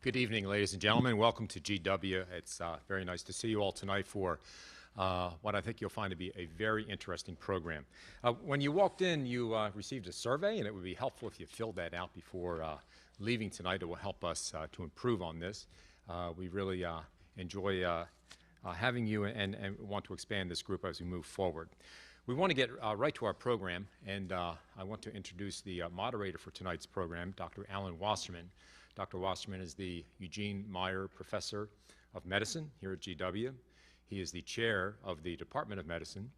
Good evening, ladies and gentlemen. Welcome to GW. It's very nice to see you all tonight for what I think you'll find to be a very interesting program. When you walked in, you received a survey, and it would be helpful if you filled that out before leaving tonight. It will help us to improve on this. We really enjoy having you and want to expand this group as we move forward. We want to get right to our program, and I want to introduce the moderator for tonight's program, Dr. Alan Wasserman. Dr. Wasserman is the Eugene Meyer Professor of Medicine here at GW. He is the chair of the Department of Medicine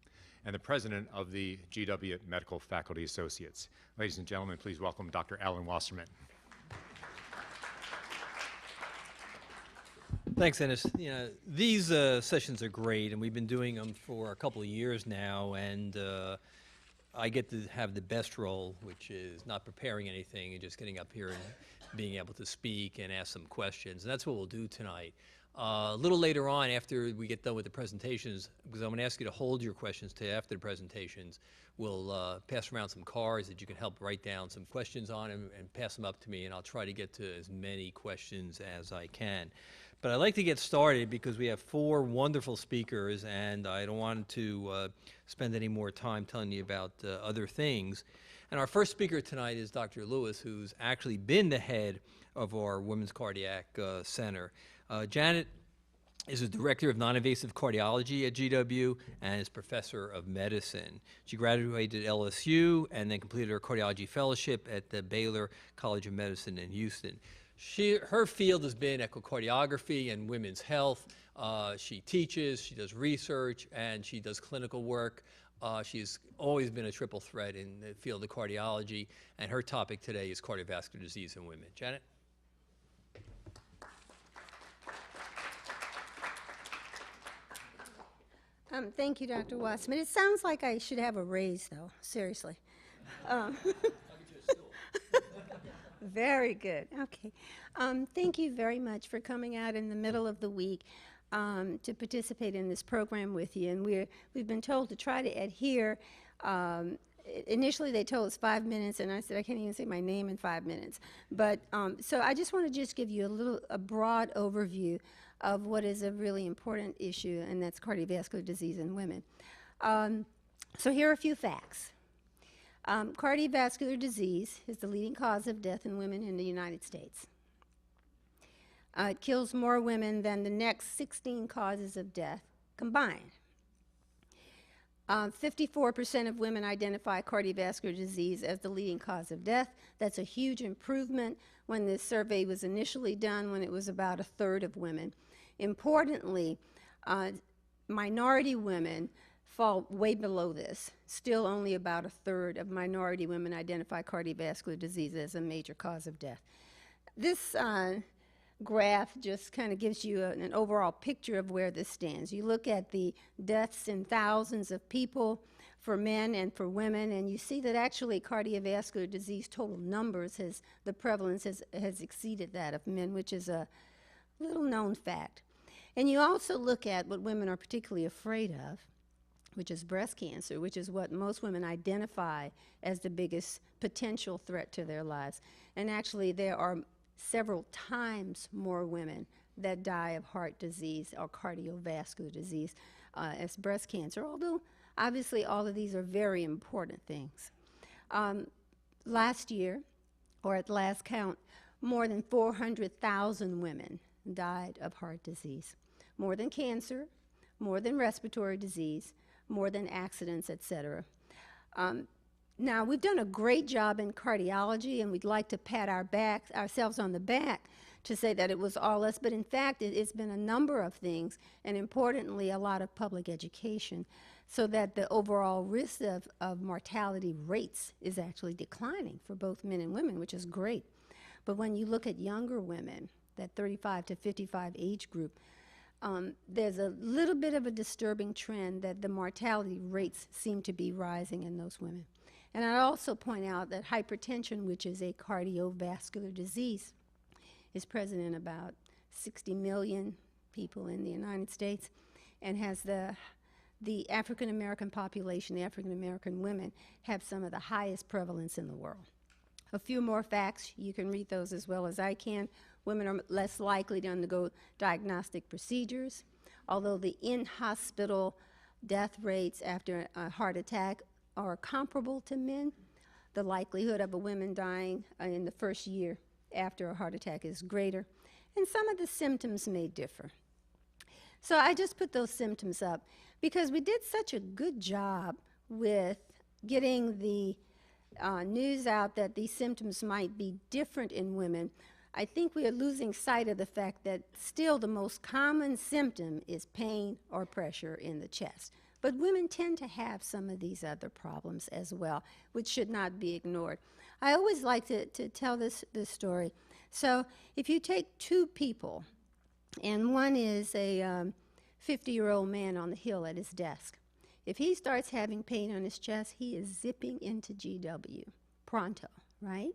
and the president of the GW Medical Faculty Associates. Ladies and gentlemen, please welcome Dr. Alan Wasserman. Thanks, Ennis. You know, these sessions are great, and we've been doing them for a couple of years now, and I get to have the best role, which is not preparing anything and just getting up here and being able to speak and ask some questions. And that's what we'll do tonight. A little later on, after we get done with the presentations, because I'm going to ask you to hold your questions to after the presentations, we'll pass around some cards that you can help write down some questions on and pass them up to me, and I'll try to get to as many questions as I can. But I'd like to get started because we have four wonderful speakers, and I don't want to spend any more time telling you about other things. And our first speaker tonight is Dr. Lewis, who's actually been the head of our Women's Cardiac Center. Janet is a director of non-invasive cardiology at GW and is professor of medicine. She graduated at LSU and then completed her cardiology fellowship at the Baylor College of Medicine in Houston. Her field has been echocardiography and women's health. She teaches, she does research, and she does clinical work. She's always been a triple threat in the field of cardiology, and her topic today is cardiovascular disease in women. Janet? Thank you, Dr. Wasserman. It sounds like I should have a raise, though, seriously. Very good. Okay. Thank you very much for coming out in the middle of the week to participate in this program with you. And we've been told to try to adhere. Initially, they told us 5 minutes, and I said I can't even say my name in 5 minutes. But so I just want to just give you a broad overview of what is a really important issue, and that's cardiovascular disease in women. So here are a few facts. Cardiovascular disease is the leading cause of death in women in the United States. It kills more women than the next 16 causes of death combined. 54% of women identify cardiovascular disease as the leading cause of death. That's a huge improvement when this survey was initially done, when it was about a third of women. Importantly, minority women fall way below this. Still only about a third of minority women identify cardiovascular disease as a major cause of death. This graph just kind of gives you an overall picture of where this stands. You look at the deaths in thousands of people for men and for women, and you see that actually cardiovascular disease total numbers the prevalence has exceeded that of men, which is a little known fact. And you also look at what women are particularly afraid of, which is breast cancer, which is what most women identify as the biggest potential threat to their lives. And actually, there are several times more women that die of heart disease or cardiovascular disease as breast cancer, although obviously all of these are very important things. Last year, or at last count, more than 400,000 women died of heart disease, more than cancer, more than respiratory disease, more than accidents, etc. Now, we've done a great job in cardiology, and we'd like to pat ourselves on the back to say that it was all us, but in fact, it's been a number of things, and importantly, a lot of public education, so that the overall risk of mortality rates is actually declining for both men and women, which is great. But when you look at younger women, that 35 to 55 age group, there's a little bit of a disturbing trend that the mortality rates seem to be rising in those women. And I'd also point out that hypertension, which is a cardiovascular disease, is present in about 60 million people in the United States, and has the African American population, the African American women, have some of the highest prevalence in the world. A few more facts, you can read those as well as I can. Women are less likely to undergo diagnostic procedures. Although the in-hospital death rates after a heart attack are comparable to men, the likelihood of a woman dying in the first year after a heart attack is greater, and some of the symptoms may differ. So I just put those symptoms up because we did such a good job with getting the news out that these symptoms might be different in women. I think we are losing sight of the fact that still the most common symptom is pain or pressure in the chest. But women tend to have some of these other problems as well, which should not be ignored. I always like to tell this story. So if you take two people, and one is a 50-year-old man on the hill at his desk. If he starts having pain on his chest, he is zipping into GW, pronto, right?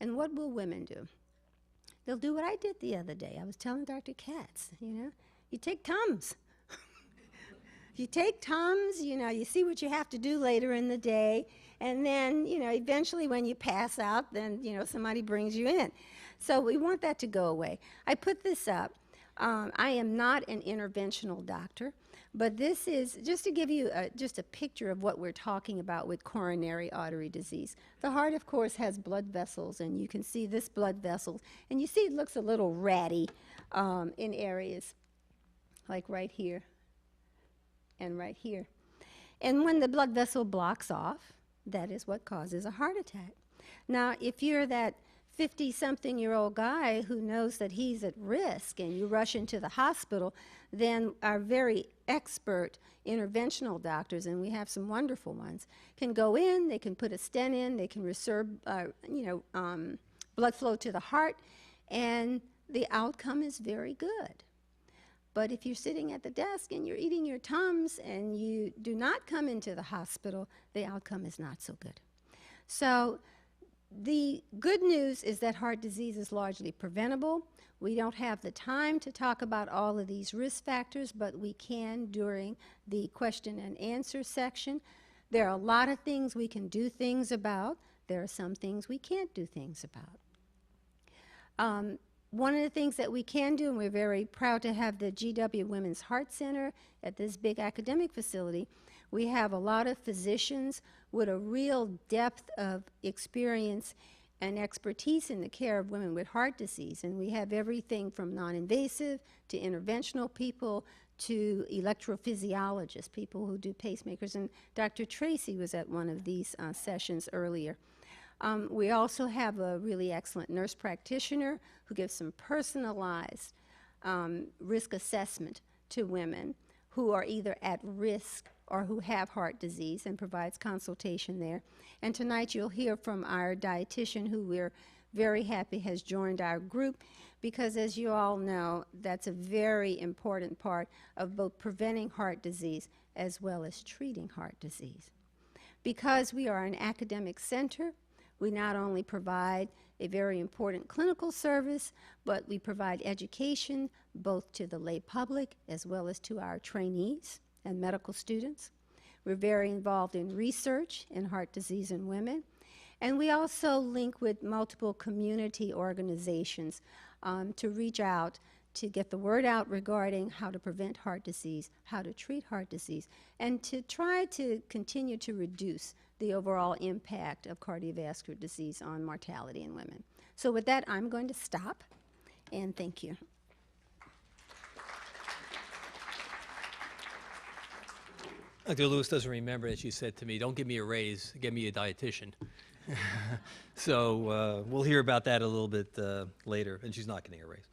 And what will women do? They'll do what I did the other day. I was telling Dr. Katz, you take Tums. You take Tums, you see what you have to do later in the day, and then, eventually when you pass out, then, somebody brings you in. So we want that to go away. I put this up. I am not an interventional doctor, but this is just to give you just a picture of what we're talking about with coronary artery disease. The heart, of course, has blood vessels, and you can see this blood vessel, and you see it looks a little ratty in areas like right here and right here. And when the blood vessel blocks off, that is what causes a heart attack. Now, if you're that 50-something-year-old guy who knows that he's at risk and you rush into the hospital, then our very expert interventional doctors, and we have some wonderful ones, can go in, they can put a stent in, they can reserve blood flow to the heart, and the outcome is very good. But if you're sitting at the desk and you're eating your Tums and you do not come into the hospital, the outcome is not so good. So the good news is that heart disease is largely preventable. We don't have the time to talk about all of these risk factors, but we can during the question and answer section. There are a lot of things we can do things about. There are some things we can't do things about. One of the things that we can do, and we're very proud to have the GW Women's Heart Center at this big academic facility, we have a lot of physicians with a real depth of experience and expertise in the care of women with heart disease. And we have everything from non-invasive to interventional people to electrophysiologists, people who do pacemakers. And Dr. Tracy was at one of these sessions earlier. We also have a really excellent nurse practitioner who gives some personalized risk assessment to women who are either at risk or who have heart disease and provides consultation there. And tonight you'll hear from our dietitian, who we're very happy has joined our group, because as you all know, that's a very important part of both preventing heart disease as well as treating heart disease. Because we are an academic center, we not only provide a very important clinical service, but we provide education both to the lay public as well as to our trainees and medical students. We're very involved in research in heart disease in women. And we also link with multiple community organizations to reach out to get the word out regarding how to prevent heart disease, how to treat heart disease, and to try to continue to reduce the overall impact of cardiovascular disease on mortality in women. So with that, I'm going to stop, and thank you. Dr. Lewis doesn't remember that she said to me, don't give me a raise, give me a dietitian. So we'll hear about that a little bit later, and she's not getting a raise.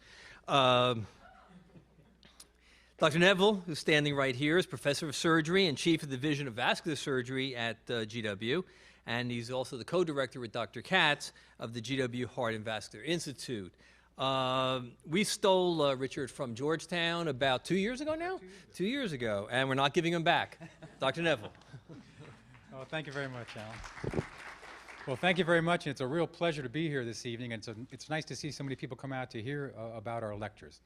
Dr. Neville, who's standing right here, is professor of surgery and chief of the division of vascular surgery at GW, and he's also the co-director with Dr. Katz of the GW Heart and Vascular Institute. We stole Richard from Georgetown about 2 years ago now? 2 years ago, and we're not giving him back. Dr. Neville. Well, thank you very much, Alan. Well, thank you very much, and it's a real pleasure to be here this evening, and it's nice to see so many people come out to hear about our lectures.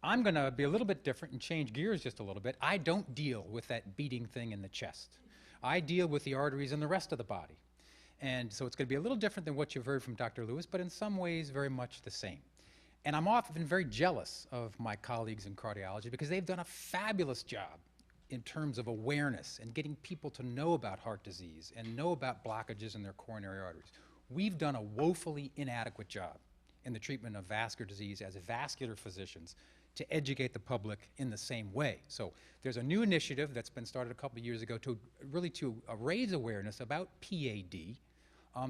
I'm going to be a little bit different and change gears just a little bit. I don't deal with that beating thing in the chest. I deal with the arteries and the rest of the body. And so it's going to be a little different than what you've heard from Dr. Lewis, but in some ways very much the same. And I'm often very jealous of my colleagues in cardiology because they've done a fabulous job in terms of awareness and getting people to know about heart disease and know about blockages in their coronary arteries. We've done a woefully inadequate job in the treatment of vascular disease as vascular physicians to educate the public in the same way. So there's a new initiative that's been started a couple of years ago to raise awareness about PAD,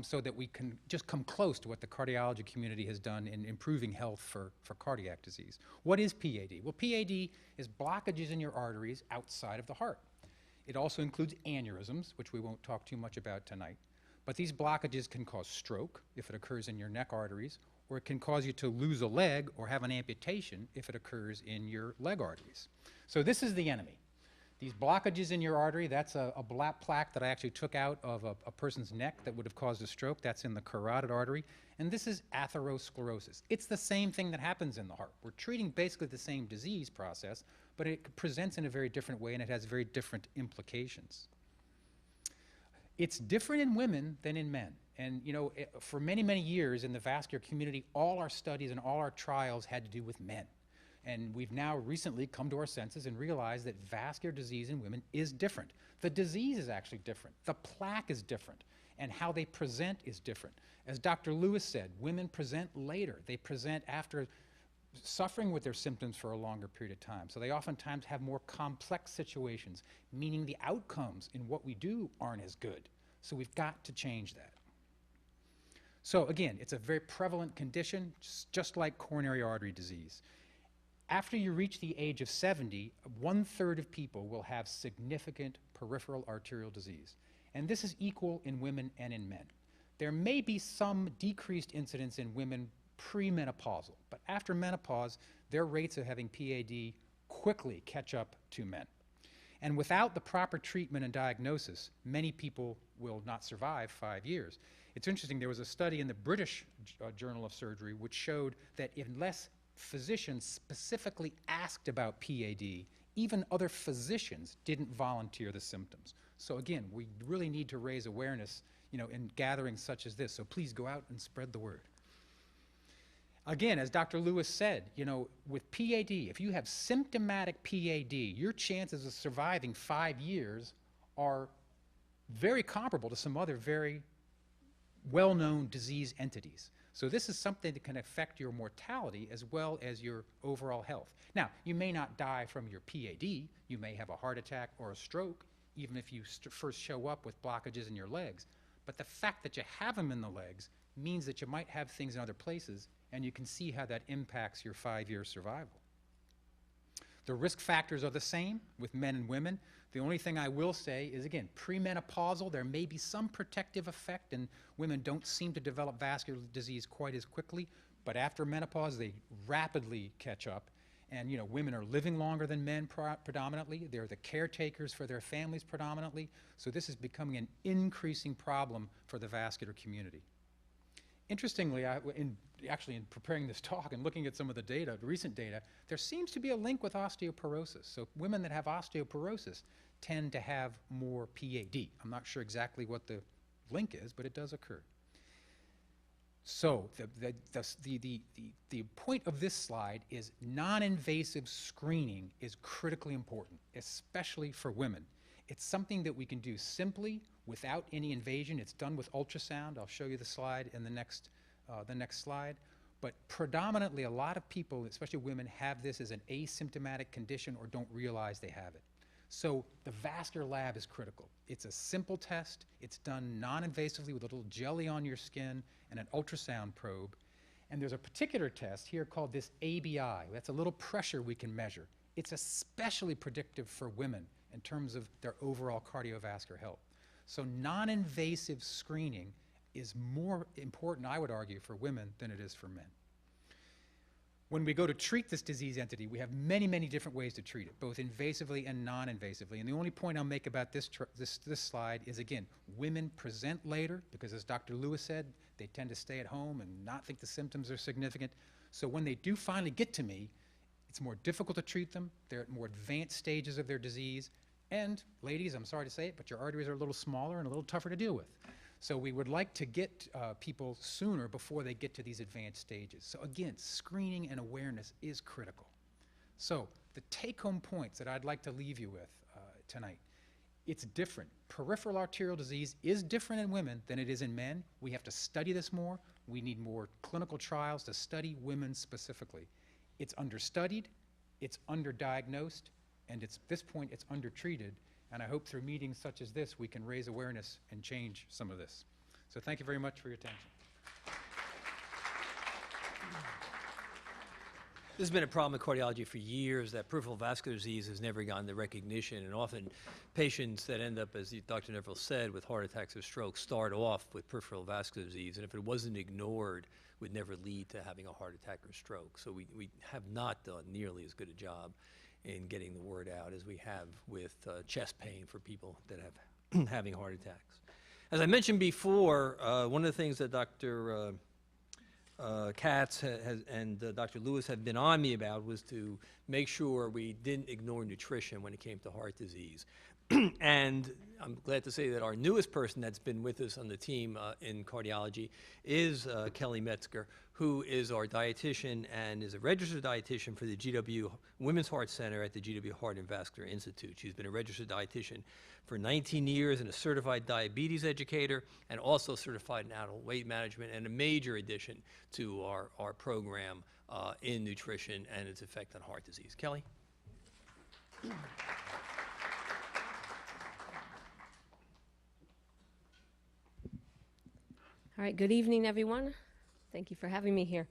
so that we can just come close to what the cardiology community has done in improving health for cardiac disease. What is PAD? Well, PAD is blockages in your arteries outside of the heart. It also includes aneurysms, which we won't talk too much about tonight. But these blockages can cause stroke if it occurs in your neck arteries, or it can cause you to lose a leg or have an amputation if it occurs in your leg arteries. So this is the enemy. These blockages in your artery, that's a black plaque that I actually took out of a person's neck that would have caused a stroke. That's in the carotid artery. And this is atherosclerosis. It's the same thing that happens in the heart. We're treating basically the same disease process, but it presents in a very different way and it has very different implications. It's different in women than in men. And you know, for many, many years in the vascular community, all our studies and all our trials had to do with men. And we've now recently come to our senses and realized that vascular disease in women is different. The disease is actually different. The plaque is different. And how they present is different. As Dr. Lewis said, women present later. They present after suffering with their symptoms for a longer period of time. So they oftentimes have more complex situations, meaning the outcomes in what we do aren't as good. So we've got to change that. So again, it's a very prevalent condition, just like coronary artery disease. After you reach the age of 70, 1/3 of people will have significant peripheral arterial disease. And this is equal in women and in men. There may be some decreased incidence in women premenopausal, but after menopause, their rates of having PAD quickly catch up to men. And without the proper treatment and diagnosis, many people will not survive 5 years. It's interesting, there was a study in the British Journal of Surgery which showed that unless physicians specifically asked about PAD, even other physicians didn't volunteer the symptoms. So again, we really need to raise awareness, you know, in gatherings such as this. So please go out and spread the word. Again, as Dr. Lewis said, you know, with PAD, if you have symptomatic PAD, your chances of surviving 5 years are very comparable to some other very well-known disease entities. So this is something that can affect your mortality as well as your overall health. Now, you may not die from your PAD. You may have a heart attack or a stroke, even if you first show up with blockages in your legs. But the fact that you have them in the legs means that you might have things in other places, and you can see how that impacts your 5-year survival. The risk factors are the same with men and women. The only thing I will say is, again, premenopausal, there may be some protective effect, and women don't seem to develop vascular disease quite as quickly, but after menopause, they rapidly catch up. And you know, women are living longer than men predominantly. They're the caretakers for their families predominantly. So this is becoming an increasing problem for the vascular community. Interestingly, actually in preparing this talk and looking at some of the data, the recent data, there seems to be a link with osteoporosis. So women that have osteoporosis tend to have more PAD. I'm not sure exactly what the link is, but it does occur. So the point of this slide is non-invasive screening is critically important, especially for women. It's something that we can do simply without any invasion. It's done with ultrasound. I'll show you the slide in the next slide. But predominantly, a lot of people, especially women, have this as an asymptomatic condition or don't realize they have it. So the vascular lab is critical. It's a simple test. It's done non-invasively with a little jelly on your skin and an ultrasound probe. And there's a particular test here called this ABI. That's a little pressure we can measure. It's especially predictive for women in terms of their overall cardiovascular health. So non-invasive screening is more important, I would argue, for women than it is for men. When we go to treat this disease entity, we have many, many different ways to treat it, both invasively and non-invasively. And the only point I'll make about this slide is, again, women present later because, as Dr. Lewis said, they tend to stay at home and not think the symptoms are significant. So when they do finally get to me, it's more difficult to treat them. They're at more advanced stages of their disease. And ladies, I'm sorry to say it, but your arteries are a little smaller and a little tougher to deal with. So we would like to get people sooner before they get to these advanced stages. So again, screening and awareness is critical. So the take-home points that I'd like to leave you with tonight, it's different. Peripheral arterial disease is different in women than it is in men. We have to study this more. We need more clinical trials to study women specifically. It's understudied, it's underdiagnosed, and at this point it's undertreated. And I hope through meetings such as this we can raise awareness and change some of this. So thank you very much for your attention. This has been a problem in cardiology for years, that peripheral vascular disease has never gotten the recognition, and often patients that end up, as Dr. Neville said, with heart attacks or strokes start off with peripheral vascular disease, and if it wasn't ignored, would never lead to having a heart attack or stroke. So we have not done nearly as good a job in getting the word out as we have with chest pain for people that have having heart attacks. As I mentioned before, one of the things that Dr. Katz and Dr. Lewis have been on me about was to make sure we didn't ignore nutrition when it came to heart disease. And I'm glad to say that our newest person that's been with us on the team in cardiology is Kelly Metzger, who is our dietitian and is a registered dietitian for the GW Women's Heart Center at the GW Heart and Vascular Institute. She's been a registered dietitian for 19 years and a certified diabetes educator, and also certified in adult weight management, and a major addition to our program in nutrition and its effect on heart disease. Kelly? All right, good evening, everyone. Thank you for having me here.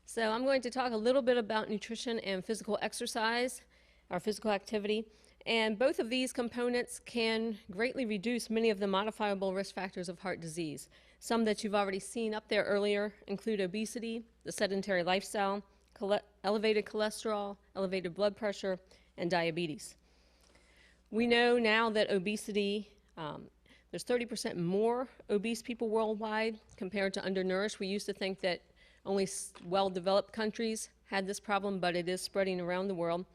So I'm going to talk a little bit about nutrition and physical exercise, or physical activity. And both of these components can greatly reduce many of the modifiable risk factors of heart disease. Some that you've already seen up there earlier include obesity, the sedentary lifestyle, elevated cholesterol, elevated blood pressure, and diabetes. We know now that obesity, there's 30% more obese people worldwide compared to undernourished. We used to think that only well-developed countries had this problem, but it is spreading around the world.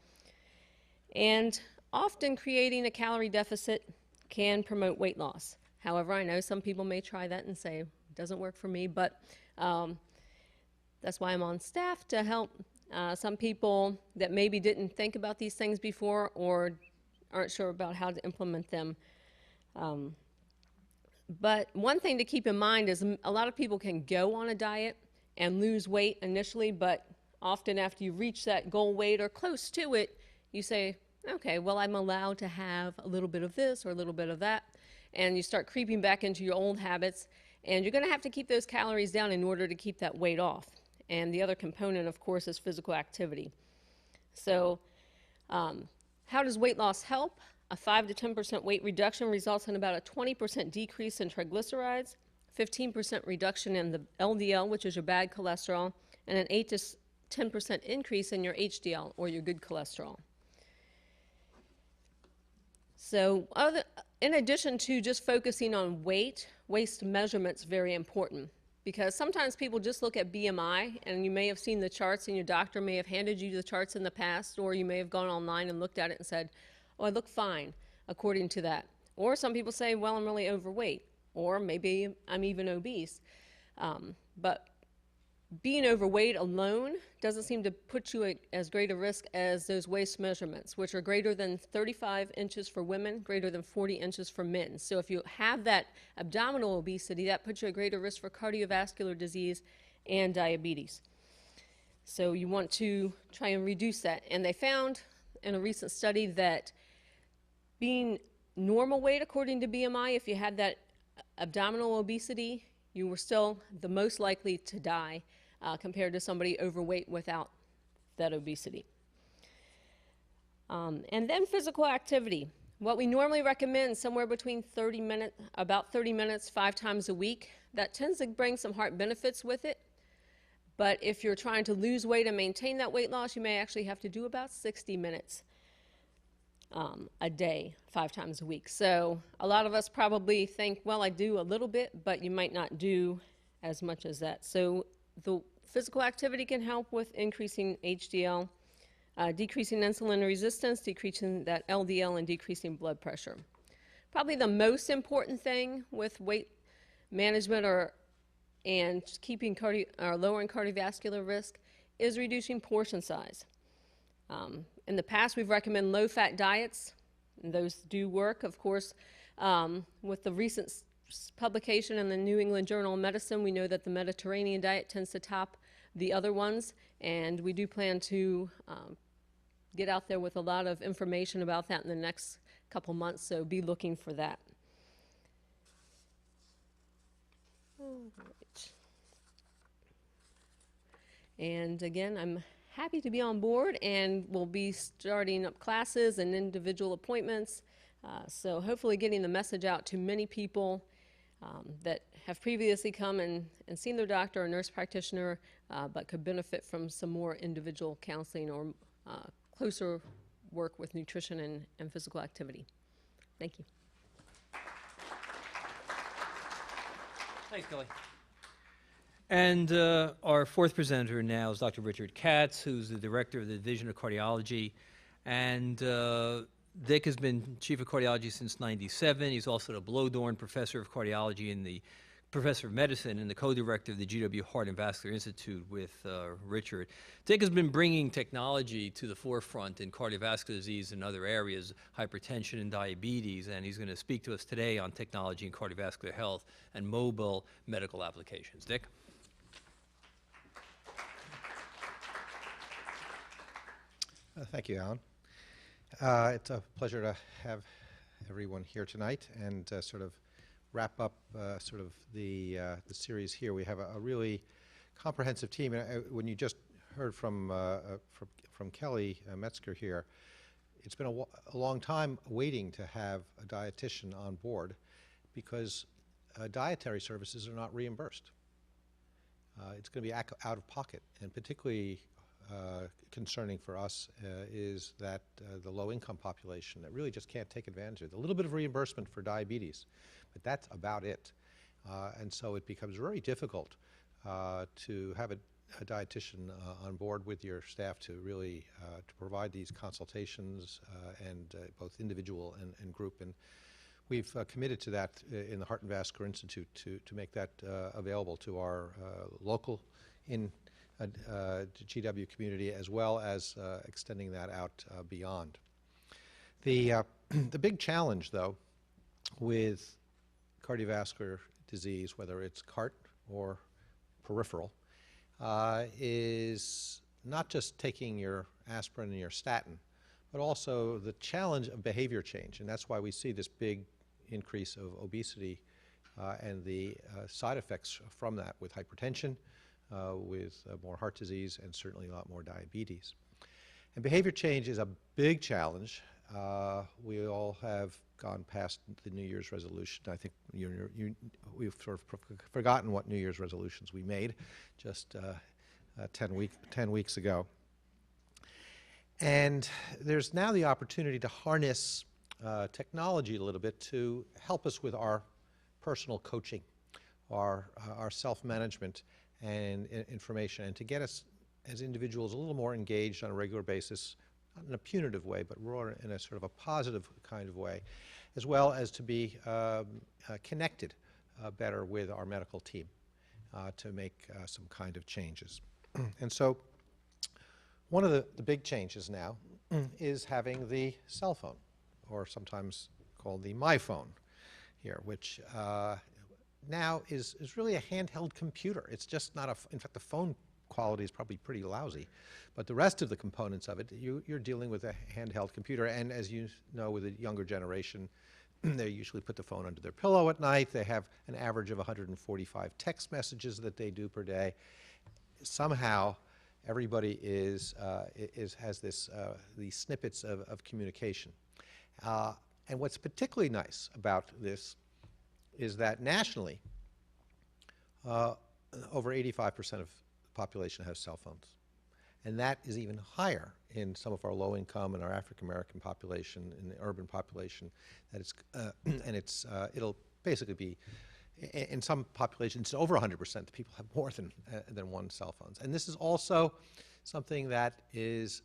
And often creating a calorie deficit can promote weight loss. However, I know some people may try that and say, it doesn't work for me, but that's why I'm on staff, to help some people that maybe didn't think about these things before or aren't sure about how to implement them. But one thing to keep in mind is a lot of people can go on a diet and lose weight initially, but often after you reach that goal weight or close to it, you say, okay, well, I'm allowed to have a little bit of this or a little bit of that, and you start creeping back into your old habits, and you're going to have to keep those calories down in order to keep that weight off. And the other component, of course, is physical activity. So how does weight loss help? A 5 to 10% weight reduction results in about a 20% decrease in triglycerides, 15% reduction in the LDL, which is your bad cholesterol, and an 8 to 10% increase in your HDL, or your good cholesterol. So in addition to just focusing on weight, waist measurement's very important, because sometimes people just look at BMI, and you may have seen the charts, and your doctor may have handed you the charts in the past, or you may have gone online and looked at it and said, oh, I look fine according to that. Or some people say, well, I'm really overweight, or maybe I'm even obese. But being overweight alone doesn't seem to put you at as great a risk as those waist measurements, which are greater than 35 inches for women, greater than 40 inches for men. So if you have that abdominal obesity, that puts you at greater risk for cardiovascular disease and diabetes. So you want to try and reduce that. And they found in a recent study that being normal weight according to BMI, if you had that abdominal obesity, you were still the most likely to die compared to somebody overweight without that obesity. And then physical activity. What we normally recommend, somewhere between about 30 minutes, 5 times a week. That tends to bring some heart benefits with it. But if you're trying to lose weight and maintain that weight loss, you may actually have to do about 60 minutes a day, 5 times a week. So a lot of us probably think, well, I do a little bit, but you might not do as much as that. So the physical activity can help with increasing HDL, decreasing insulin resistance, decreasing that LDL, and decreasing blood pressure. Probably the most important thing with weight management and keeping or lowering cardiovascular risk is reducing portion size. In the past, we've recommended low-fat diets, and those do work. Of course, with the recent publication in the New England Journal of Medicine, we know that the Mediterranean diet tends to top the other ones, and we do plan to get out there with a lot of information about that in the next couple months, so be looking for that. All right. And again, I'm happy to be on board, and we'll be starting up classes and individual appointments. So hopefully getting the message out to many people that have previously come and seen their doctor or nurse practitioner, but could benefit from some more individual counseling or closer work with nutrition and physical activity. Thank you. Thanks, Kelly. And our fourth presenter now is Dr. Richard Katz, who's the director of the Division of Cardiology. And Dick has been chief of cardiology since '97. He's also the Blodorn Professor of Cardiology and the Professor of Medicine and the co-director of the GW Heart and Vascular Institute with Richard. Dick has been bringing technology to the forefront in cardiovascular disease and other areas, hypertension and diabetes, and he's going to speak to us today on technology in cardiovascular health and mobile medical applications. Dick? Thank you, Alan. It's a pleasure to have everyone here tonight and sort of wrap up sort of the series here. We have a really comprehensive team. And when you just heard from Kelly Metzger here, it's been a long time waiting to have a dietitian on board because dietary services are not reimbursed. It's going to be out of pocket, and particularly concerning for us is that the low-income population that really just can't take advantage of it. A little bit of reimbursement for diabetes, but that's about it. And so it becomes very difficult to have a dietitian on board with your staff to really to provide these consultations and both individual and group. And we've committed to that in the Heart and Vascular Institute to make that available to our local GW community, as well as extending that out beyond. The big challenge, though, with cardiovascular disease, whether it's CART or peripheral, is not just taking your aspirin and your statin, but also the challenge of behavior change. And that's why we see this big increase of obesity and the side effects from that with hypertension, with more heart disease, and certainly a lot more diabetes. And behavior change is a big challenge. We all have gone past the New Year's resolution. I think we've sort of forgotten what New Year's resolutions we made just 10 weeks ago. And there's now the opportunity to harness technology a little bit to help us with our personal coaching, our self-management and information, and to get us as individuals a little more engaged on a regular basis, not in a punitive way, but more in a sort of a positive kind of way, as well as to be connected better with our medical team to make some kind of changes. And so one of the big changes now is having the cell phone, or sometimes called the MyPhone here, which now is really a handheld computer. It's just not in fact, the phone quality is probably pretty lousy, but the rest of the components of it, you're dealing with a handheld computer. And as you know, with the younger generation, they usually put the phone under their pillow at night. They have an average of 145 text messages that they do per day. Somehow, everybody has these snippets of communication. And what's particularly nice about this is that nationally, over 85% of the population has cell phones. And that is even higher in some of our low-income and our African-American population, in the urban population. It'll basically be, in some populations, over 100% that people have more than one cell phones. And this is also something that is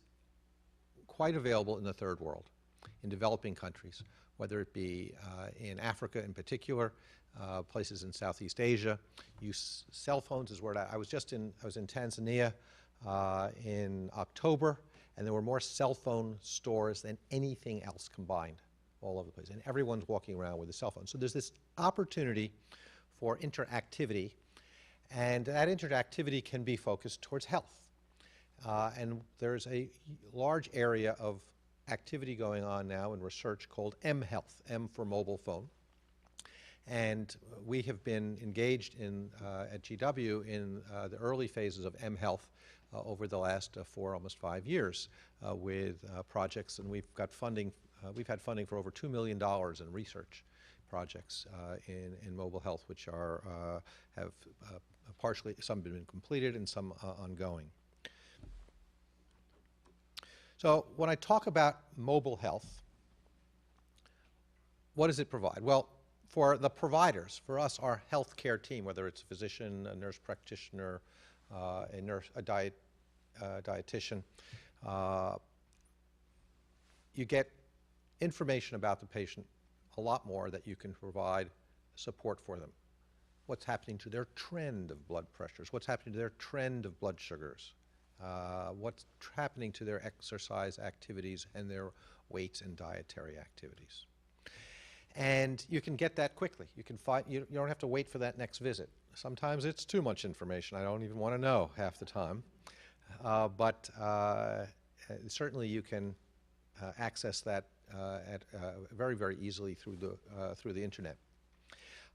quite available in the third world, in developing countries, whether it be in Africa in particular, places in Southeast Asia. Use cell phones is where I was in Tanzania in October, and there were more cell phone stores than anything else combined all over the place. And everyone's walking around with a cell phone. So there's this opportunity for interactivity, and that interactivity can be focused towards health. And there's a large area of activity going on now in research called mHealth, M for mobile phone. And we have been engaged in, at GW in the early phases of mHealth over the last almost 5 years with projects, and we've got funding. We've had funding for over $2 million in research projects in mobile health, which have partially, some have been completed and some ongoing. So when I talk about mobile health, what does it provide? Well, for the providers, for us, our healthcare team, whether it's a physician, a nurse practitioner, a dietitian, you get information about the patient a lot more that you can provide support for them. What's happening to their trend of blood pressures? What's happening to their trend of blood sugars? What's happening to their exercise activities and their weights and dietary activities? And you can get that quickly. You can find, you don't have to wait for that next visit. Sometimes it's too much information. I don't even want to know half the time. But certainly you can access that very, very easily through the internet.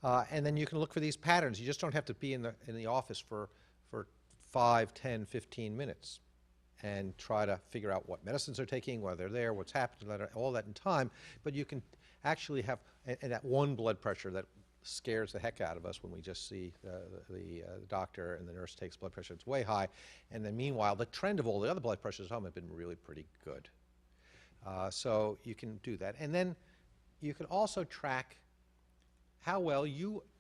And then you can look for these patterns. You just don't have to be in the office for 5, 10, 15 minutes and try to figure out what medicines they're taking, why they're there, what's happening, all that in time. But you can actually have, and that one blood pressure that scares the heck out of us when we just see the doctor and the nurse takes blood pressure, it's way high. And then meanwhile, the trend of all the other blood pressures at home have been really pretty good. So you can do that. And then you can also track how well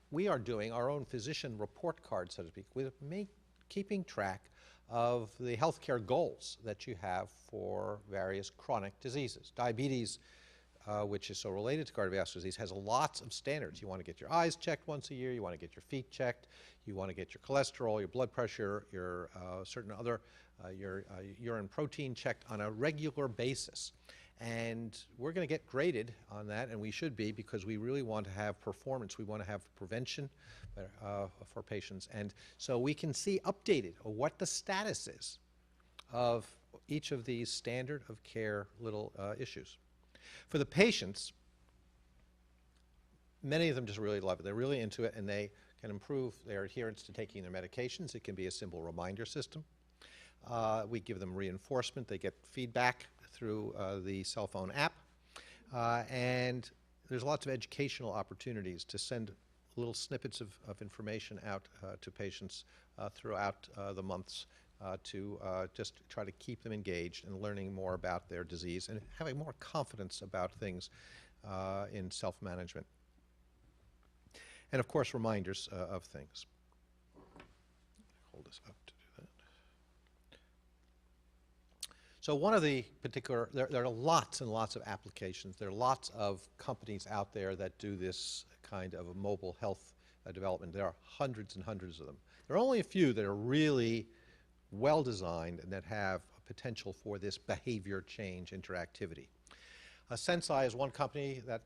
we are doing, our own physician report card, so to speak, with keeping track of the healthcare goals that you have for various chronic diseases. Diabetes, which is so related to cardiovascular disease, has lots of standards. You want to get your eyes checked once a year, you want to get your feet checked, you want to get your cholesterol, your blood pressure, your certain other, your urine protein checked on a regular basis. And we're going to get graded on that, and we should be, because we really want to have performance. We want to have prevention for patients. And so we can see updated what the status is of each of these standard of care little issues. For the patients, many of them just really love it. They're really into it, and they can improve their adherence to taking their medications. It can be a simple reminder system. We give them reinforcement. They get feedback through the cell phone app. And there's lots of educational opportunities to send little snippets of information out to patients throughout the months to just try to keep them engaged and learning more about their disease and having more confidence about things in self-management. And of course, reminders of things. Hold this up to do that. So one of the particular, there are lots and lots of applications. There are lots of companies out there that do this kind of a mobile health development. There are hundreds and hundreds of them. There are only a few that are really well designed and that have a potential for this behavior change interactivity. Sensei is one company that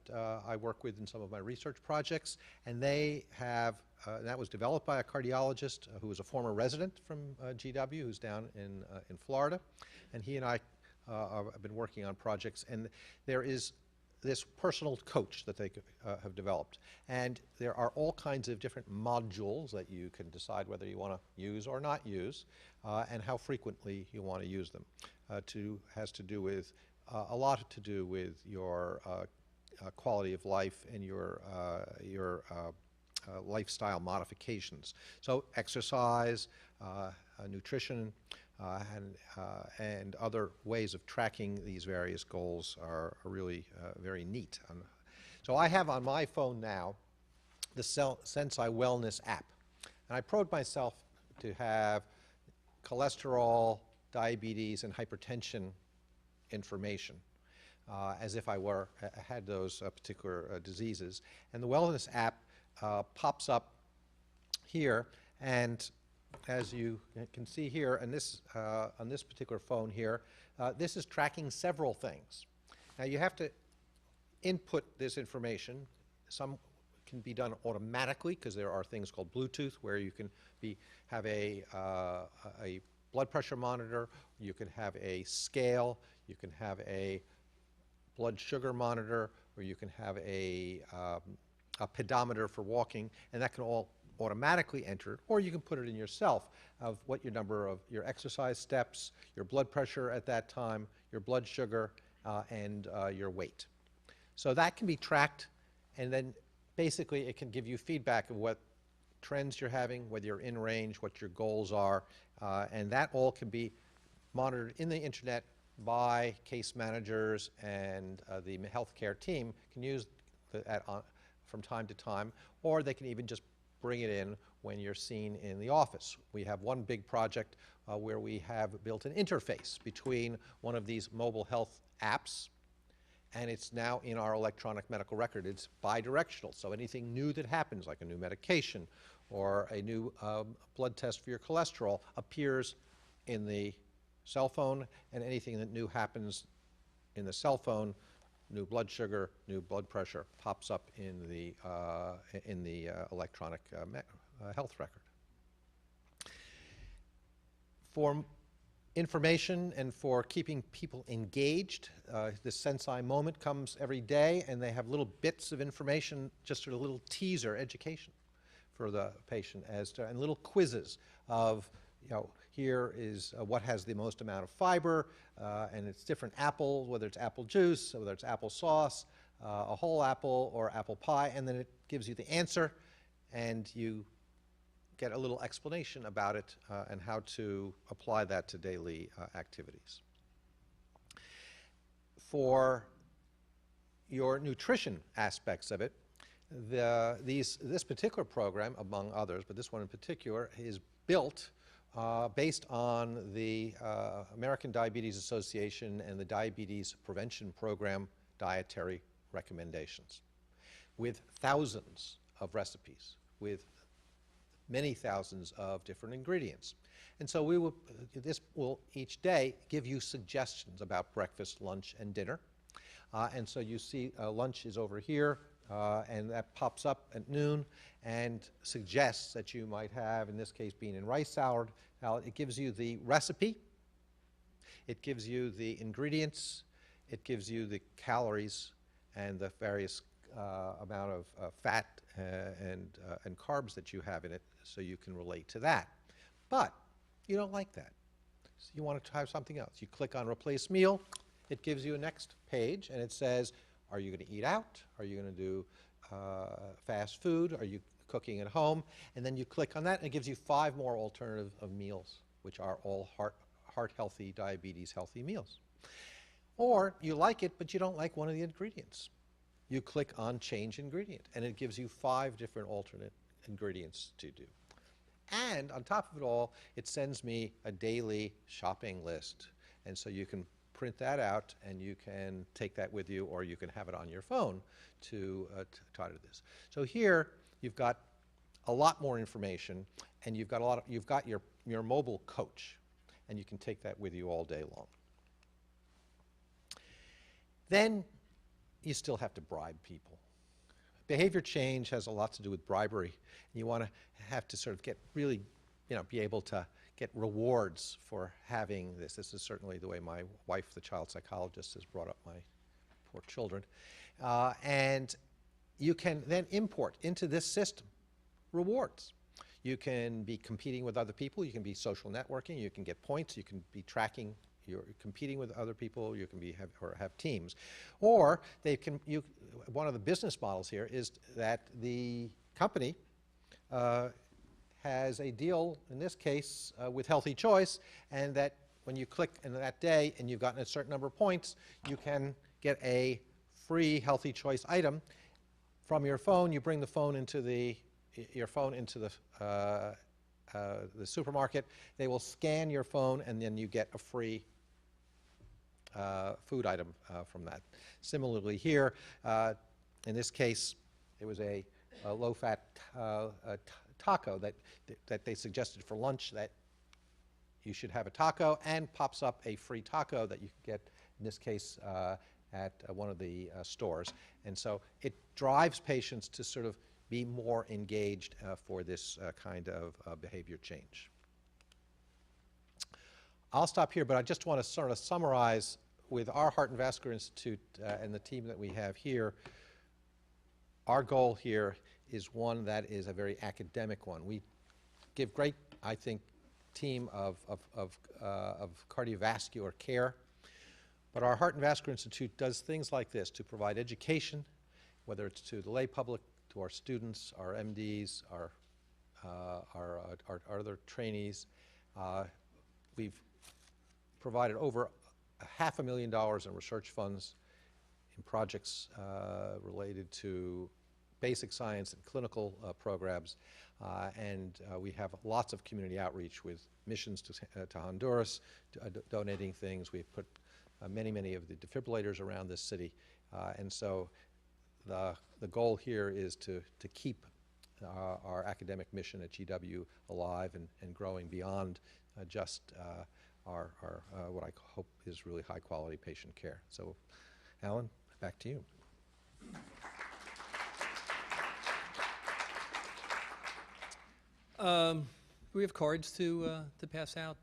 I work with in some of my research projects, and they have, that was developed by a cardiologist who was a former resident from GW, who's down in Florida, and he and I have been working on projects, and there is this personal coach that they have developed. And there are all kinds of different modules that you can decide whether you want to use or not use, and how frequently you want to use them. Has to do with, a lot to do with your quality of life and your lifestyle modifications. So exercise, nutrition, and other ways of tracking these various goals are really very neat. So I have on my phone now the Sensei Wellness app. And I probed myself to have cholesterol, diabetes, and hypertension information. as if I had those particular diseases. And the wellness app pops up here, and as you can see here, and this on this particular phone here, this is tracking several things. Now you have to input this information. Some can be done automatically because there are things called Bluetooth where you can have a blood pressure monitor, you can have a scale, you can have a blood sugar monitor, or you can have a pedometer for walking, and that can all automatically enter, or you can put it in yourself of what your number of your exercise steps, your blood pressure at that time, your blood sugar, and your weight. So that can be tracked, and then basically it can give you feedback of what trends you're having, whether you're in range, what your goals are, and that all can be monitored in the internet by case managers, and the healthcare team can use that from time to time, or they can even just bring it in when you're seen in the office. We have one big project where we have built an interface between one of these mobile health apps, and it's now in our electronic medical record. It's bidirectional, so anything new that happens, like a new medication or a new blood test for your cholesterol, appears in the cell phone, and anything that new happens in the cell phone, new blood sugar, new blood pressure, pops up in the electronic health record. For information and for keeping people engaged, this Sensei moment comes every day, and they have little bits of information, just a little teaser education for the patient and little quizzes of, here is what has the most amount of fiber, and it's different apples, whether it's apple juice, whether it's applesauce, a whole apple or apple pie, and then it gives you the answer, and you get a little explanation about it and how to apply that to daily activities. For your nutrition aspects of it, this particular program, among others, but this one in particular, is built based on the American Diabetes Association and the Diabetes Prevention Program dietary recommendations, with thousands of recipes, with many thousands of different ingredients. And so this will each day give you suggestions about breakfast, lunch, and dinner. And so you see lunch is over here, and that pops up at noon and suggests that you might have, in this case, bean and rice salad. It gives you the recipe, it gives you the ingredients, it gives you the calories and the various amount of fat and carbs that you have in it, so you can relate to that. But you don't like that. So you want to have something else. You click on Replace Meal. It gives you a next page, and it says, are you going to eat out? Are you going to do fast food? Are you cooking at home? And then you click on that, and it gives you 5 more alternative of meals, which are all heart-healthy, diabetes-healthy meals. Or you like it, but you don't like one of the ingredients. You click on Change Ingredient, and it gives you 5 different alternate ingredients to do. And on top of it all, it sends me a daily shopping list. And so you can print that out, and you can take that with you, or you can have it on your phone to try to do this. So here you've got a lot more information, and you've got your mobile coach, and you can take that with you all day long. Then you still have to bribe people. Behavior change has a lot to do with bribery. You want to have to sort of really, be able to get rewards for having this. This is certainly the way my wife, the child psychologist, has brought up my poor children. And you can then import into this system rewards. You can be competing with other people. You can be social networking. You can get points. You can be tracking. You're competing with other people. You can have teams, or one of the business models here is that the company has a deal, in this case, with Healthy Choice, and that when you click in that day and you've gotten a certain number of points, you can get a free Healthy Choice item from your phone. You bring the phone into the supermarket. They will scan your phone, and then you get a free food item from that. Similarly here, in this case, it was a low-fat taco that they suggested for lunch, that you should have a taco, and pops up a free taco that you can get, in this case, at one of the stores. And so it drives patients to sort of be more engaged for this kind of behavior change. I'll stop here, but I just want to sort of summarize with our Heart and Vascular Institute and the team that we have here. Our goal here is one that is a very academic one. We give great, I think, team of cardiovascular care, but our Heart and Vascular Institute does things like this to provide education, whether it's to the lay public, to our students, our MDs, our other trainees. We've provided over $500,000 in research funds in projects related to basic science and clinical programs, and we have lots of community outreach with missions to Honduras, donating things. We've put many of the defibrillators around this city, and so the goal here is to keep our academic mission at GW alive and growing beyond just our what I hope is really high quality patient care. So, Alan, back to you. We have cards to pass out.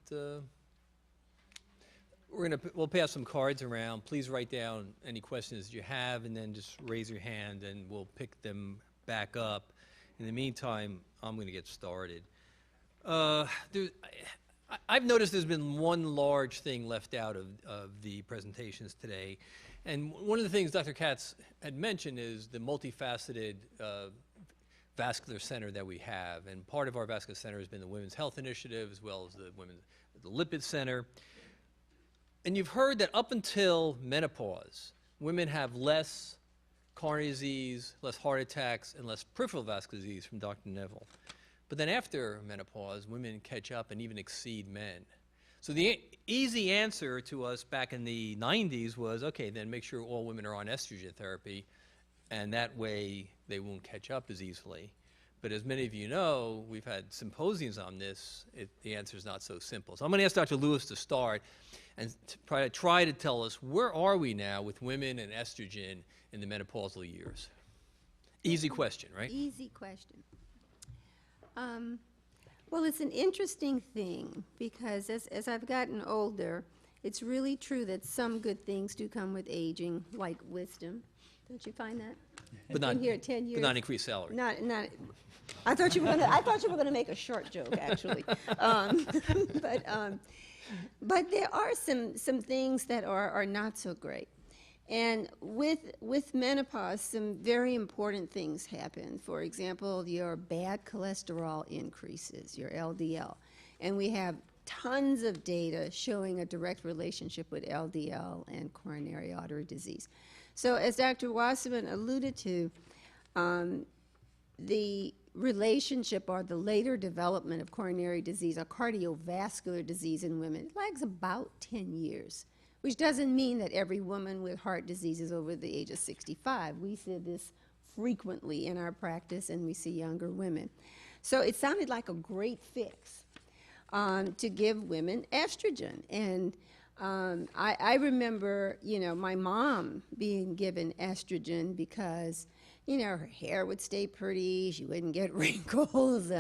We'll pass some cards around. Please write down any questions you have, and then just raise your hand, and we'll pick them back up. In the meantime, I'm going to get started. I've noticed there's been one large thing left out of the presentations today, and one of the things Dr. Katz had mentioned is the multifaceted vascular center that we have, and part of our vascular center has been the Women's Health Initiative as well as the Lipid Center. And you've heard that up until menopause, women have less coronary disease, less heart attacks, and less peripheral vascular disease from Dr. Neville. But then after menopause, women catch up and even exceed men. So the easy answer to us back in the 90s was, okay, then make sure all women are on estrogen therapy, and that way they won't catch up as easily. But as many of you know, we've had symposiums on this. The answer is not so simple. So I'm going to ask Dr. Lewis to start and try to tell us, where are we now with women and estrogen in the menopausal years? Easy question, right? Easy question. Well, it's an interesting thing, because as I've gotten older, it's really true that some good things do come with aging, like wisdom. Don't you find that? But not, been here 10 years. but not increased salary. Not. I thought you were gonna make a short joke, actually. But there are some things that are not so great. And with menopause, some very important things happen. For example, your bad cholesterol increases, your LDL. And we have tons of data showing a direct relationship with LDL and coronary artery disease. So as Dr. Wasserman alluded to, the relationship or the later development of coronary disease or cardiovascular disease in women lags about 10 years. Which doesn't mean that every woman with heart disease is over the age of 65. We see this frequently in our practice, and we see younger women. So it sounded like a great fix to give women estrogen. And I remember, my mom being given estrogen because, her hair would stay pretty, she wouldn't get wrinkles,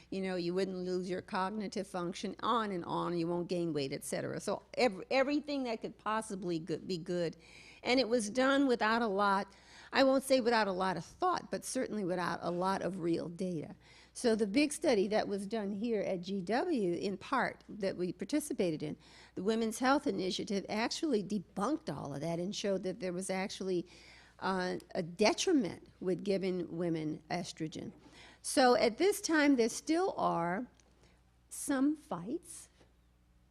you wouldn't lose your cognitive function, on and on, you won't gain weight, etc. So everything that could possibly be good. And it was done without a lot, I won't say without a lot of thought, but certainly without a lot of real data. So the big study that was done here at GW, in part, that we participated in, the Women's Health Initiative, actually debunked all of that and showed that there was actually a detriment with giving women estrogen. So at this time, there still are some fights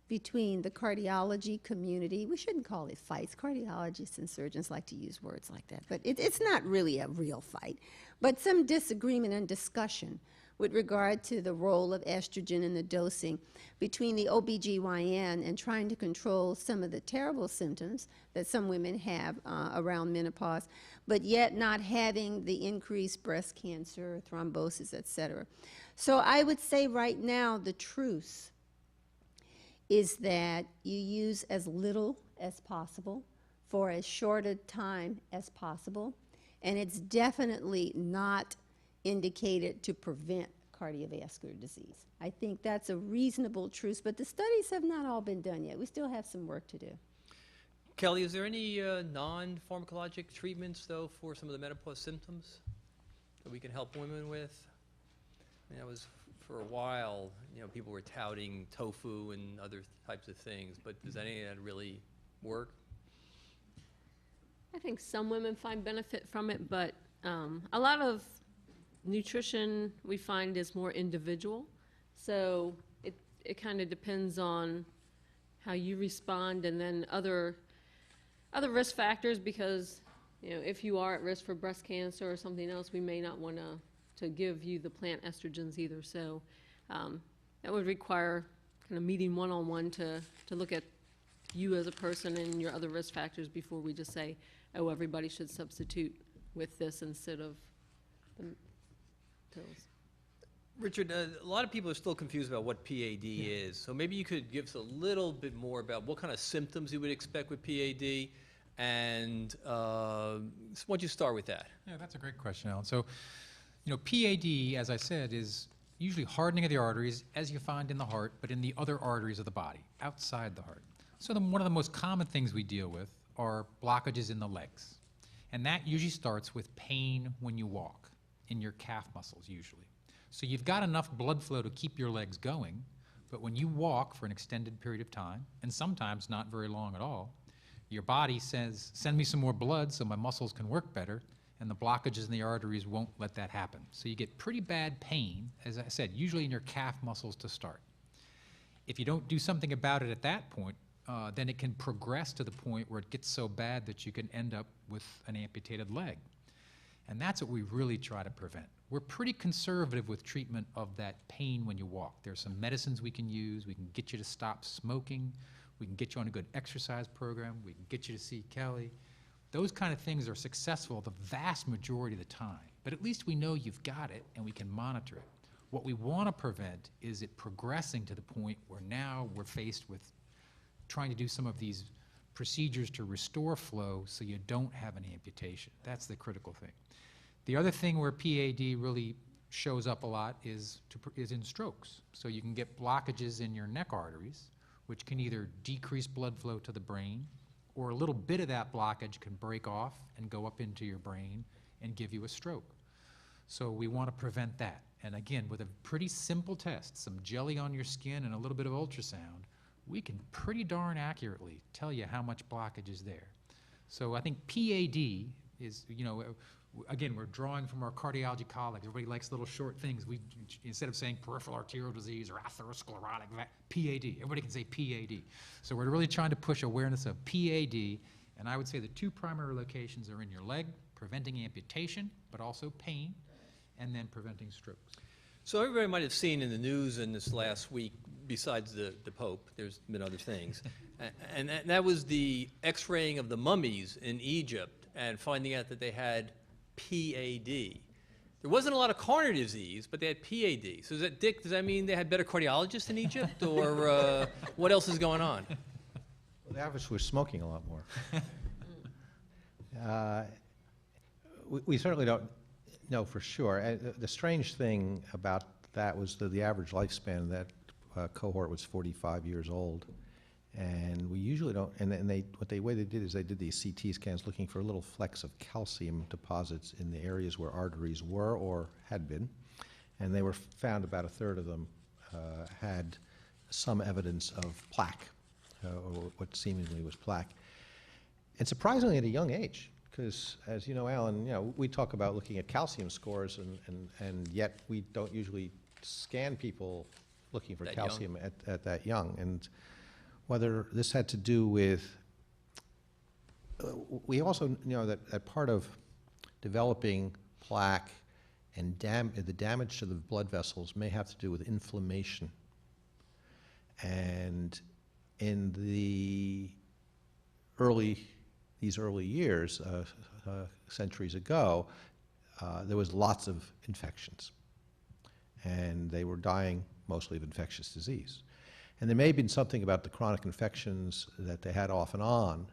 between the cardiology community. We shouldn't call it fights. Cardiologists and surgeons like to use words like that, but it's not really a real fight. But some disagreement and discussion with regard to the role of estrogen in the dosing between the OBGYN and trying to control some of the terrible symptoms that some women have around menopause, but yet not having the increased breast cancer, thrombosis, etc. So I would say right now the truth is that you use as little as possible for as short a time as possible, and it's definitely not indicated to prevent cardiovascular disease. I think that's a reasonable truth, but the studies have not all been done yet. We still have some work to do. Kelly, is there any non-pharmacologic treatments, though, for some of the menopause symptoms that we can help women with? I mean, that was, for a while, people were touting tofu and other types of things, but does any of that really work? I think some women find benefit from it, but a lot of nutrition we find is more individual. So it kind of depends on how you respond, and then other risk factors, because if you are at risk for breast cancer or something else, we may not want to give you the plant estrogens either. So that would require kind of meeting one-on-one to look at you as a person and your other risk factors before we just say, oh, everybody should substitute with this instead of the pills. Richard, a lot of people are still confused about what PAD is, so maybe you could give us a little bit more about what kind of symptoms you would expect with PAD, and why don't you start with that? Yeah, that's a great question, Alan. So, PAD, as I said, is usually hardening of the arteries, as you find in the heart, but in the other arteries of the body, outside the heart. So one of the most common things we deal with are blockages in the legs. And that usually starts with pain when you walk, in your calf muscles usually. So you've got enough blood flow to keep your legs going, but when you walk for an extended period of time, and sometimes not very long at all, your body says, send me some more blood so my muscles can work better, and the blockages in the arteries won't let that happen. So you get pretty bad pain, as I said, usually in your calf muscles to start. If you don't do something about it at that point, then it can progress to the point where it gets so bad that you can end up with an amputated leg. And that's what we really try to prevent. We're pretty conservative with treatment of that pain when you walk. There's some medicines we can use. We can get you to stop smoking. We can get you on a good exercise program. We can get you to see Kelly. Those kind of things are successful the vast majority of the time. But at least we know you've got it and we can monitor it. What we want to prevent is it progressing to the point where now we're faced with trying to do some of these procedures to restore flow so you don't have an amputation. That's the critical thing. The other thing where PAD really shows up a lot is in strokes. So you can get blockages in your neck arteries, which can either decrease blood flow to the brain, or a little bit of that blockage can break off and go up into your brain and give you a stroke. So we want to prevent that. And again, with a pretty simple test, some jelly on your skin and a little bit of ultrasound, we can pretty darn accurately tell you how much blockage is there. So I think PAD is, again, we're drawing from our cardiology colleagues. Everybody likes little short things. We, instead of saying peripheral arterial disease or atherosclerotic, PAD. Everybody can say PAD. So we're really trying to push awareness of PAD, and I would say the two primary locations are in your leg, preventing amputation, but also pain, and then preventing strokes. So everybody might have seen in the news in this last week, besides the Pope, there's been other things, and that was the x-raying of the mummies in Egypt and finding out that they had PAD. There wasn't a lot of coronary disease, but they had PAD. So Dick, does that mean they had better cardiologists in Egypt, or what else is going on? Well, the average was smoking a lot more. We certainly don't know for sure. The strange thing about that was that the average lifespan of that cohort was 45 years old. And we usually don't, and the way they did is they did these CT scans looking for little flecks of calcium deposits in the areas where arteries were or had been. And they were found about a third of them had some evidence of plaque, or what seemingly was plaque. And surprisingly at a young age, because as you know, Alan, we talk about looking at calcium scores, and yet we don't usually scan people looking for calcium at that young. And whether this had to do with, we also know that part of developing plaque And the damage to the blood vessels may have to do with inflammation. And in these early years, centuries ago, there was lots of infections. And they were dying mostly of infectious disease. And there may have been something about the chronic infections that they had off and on,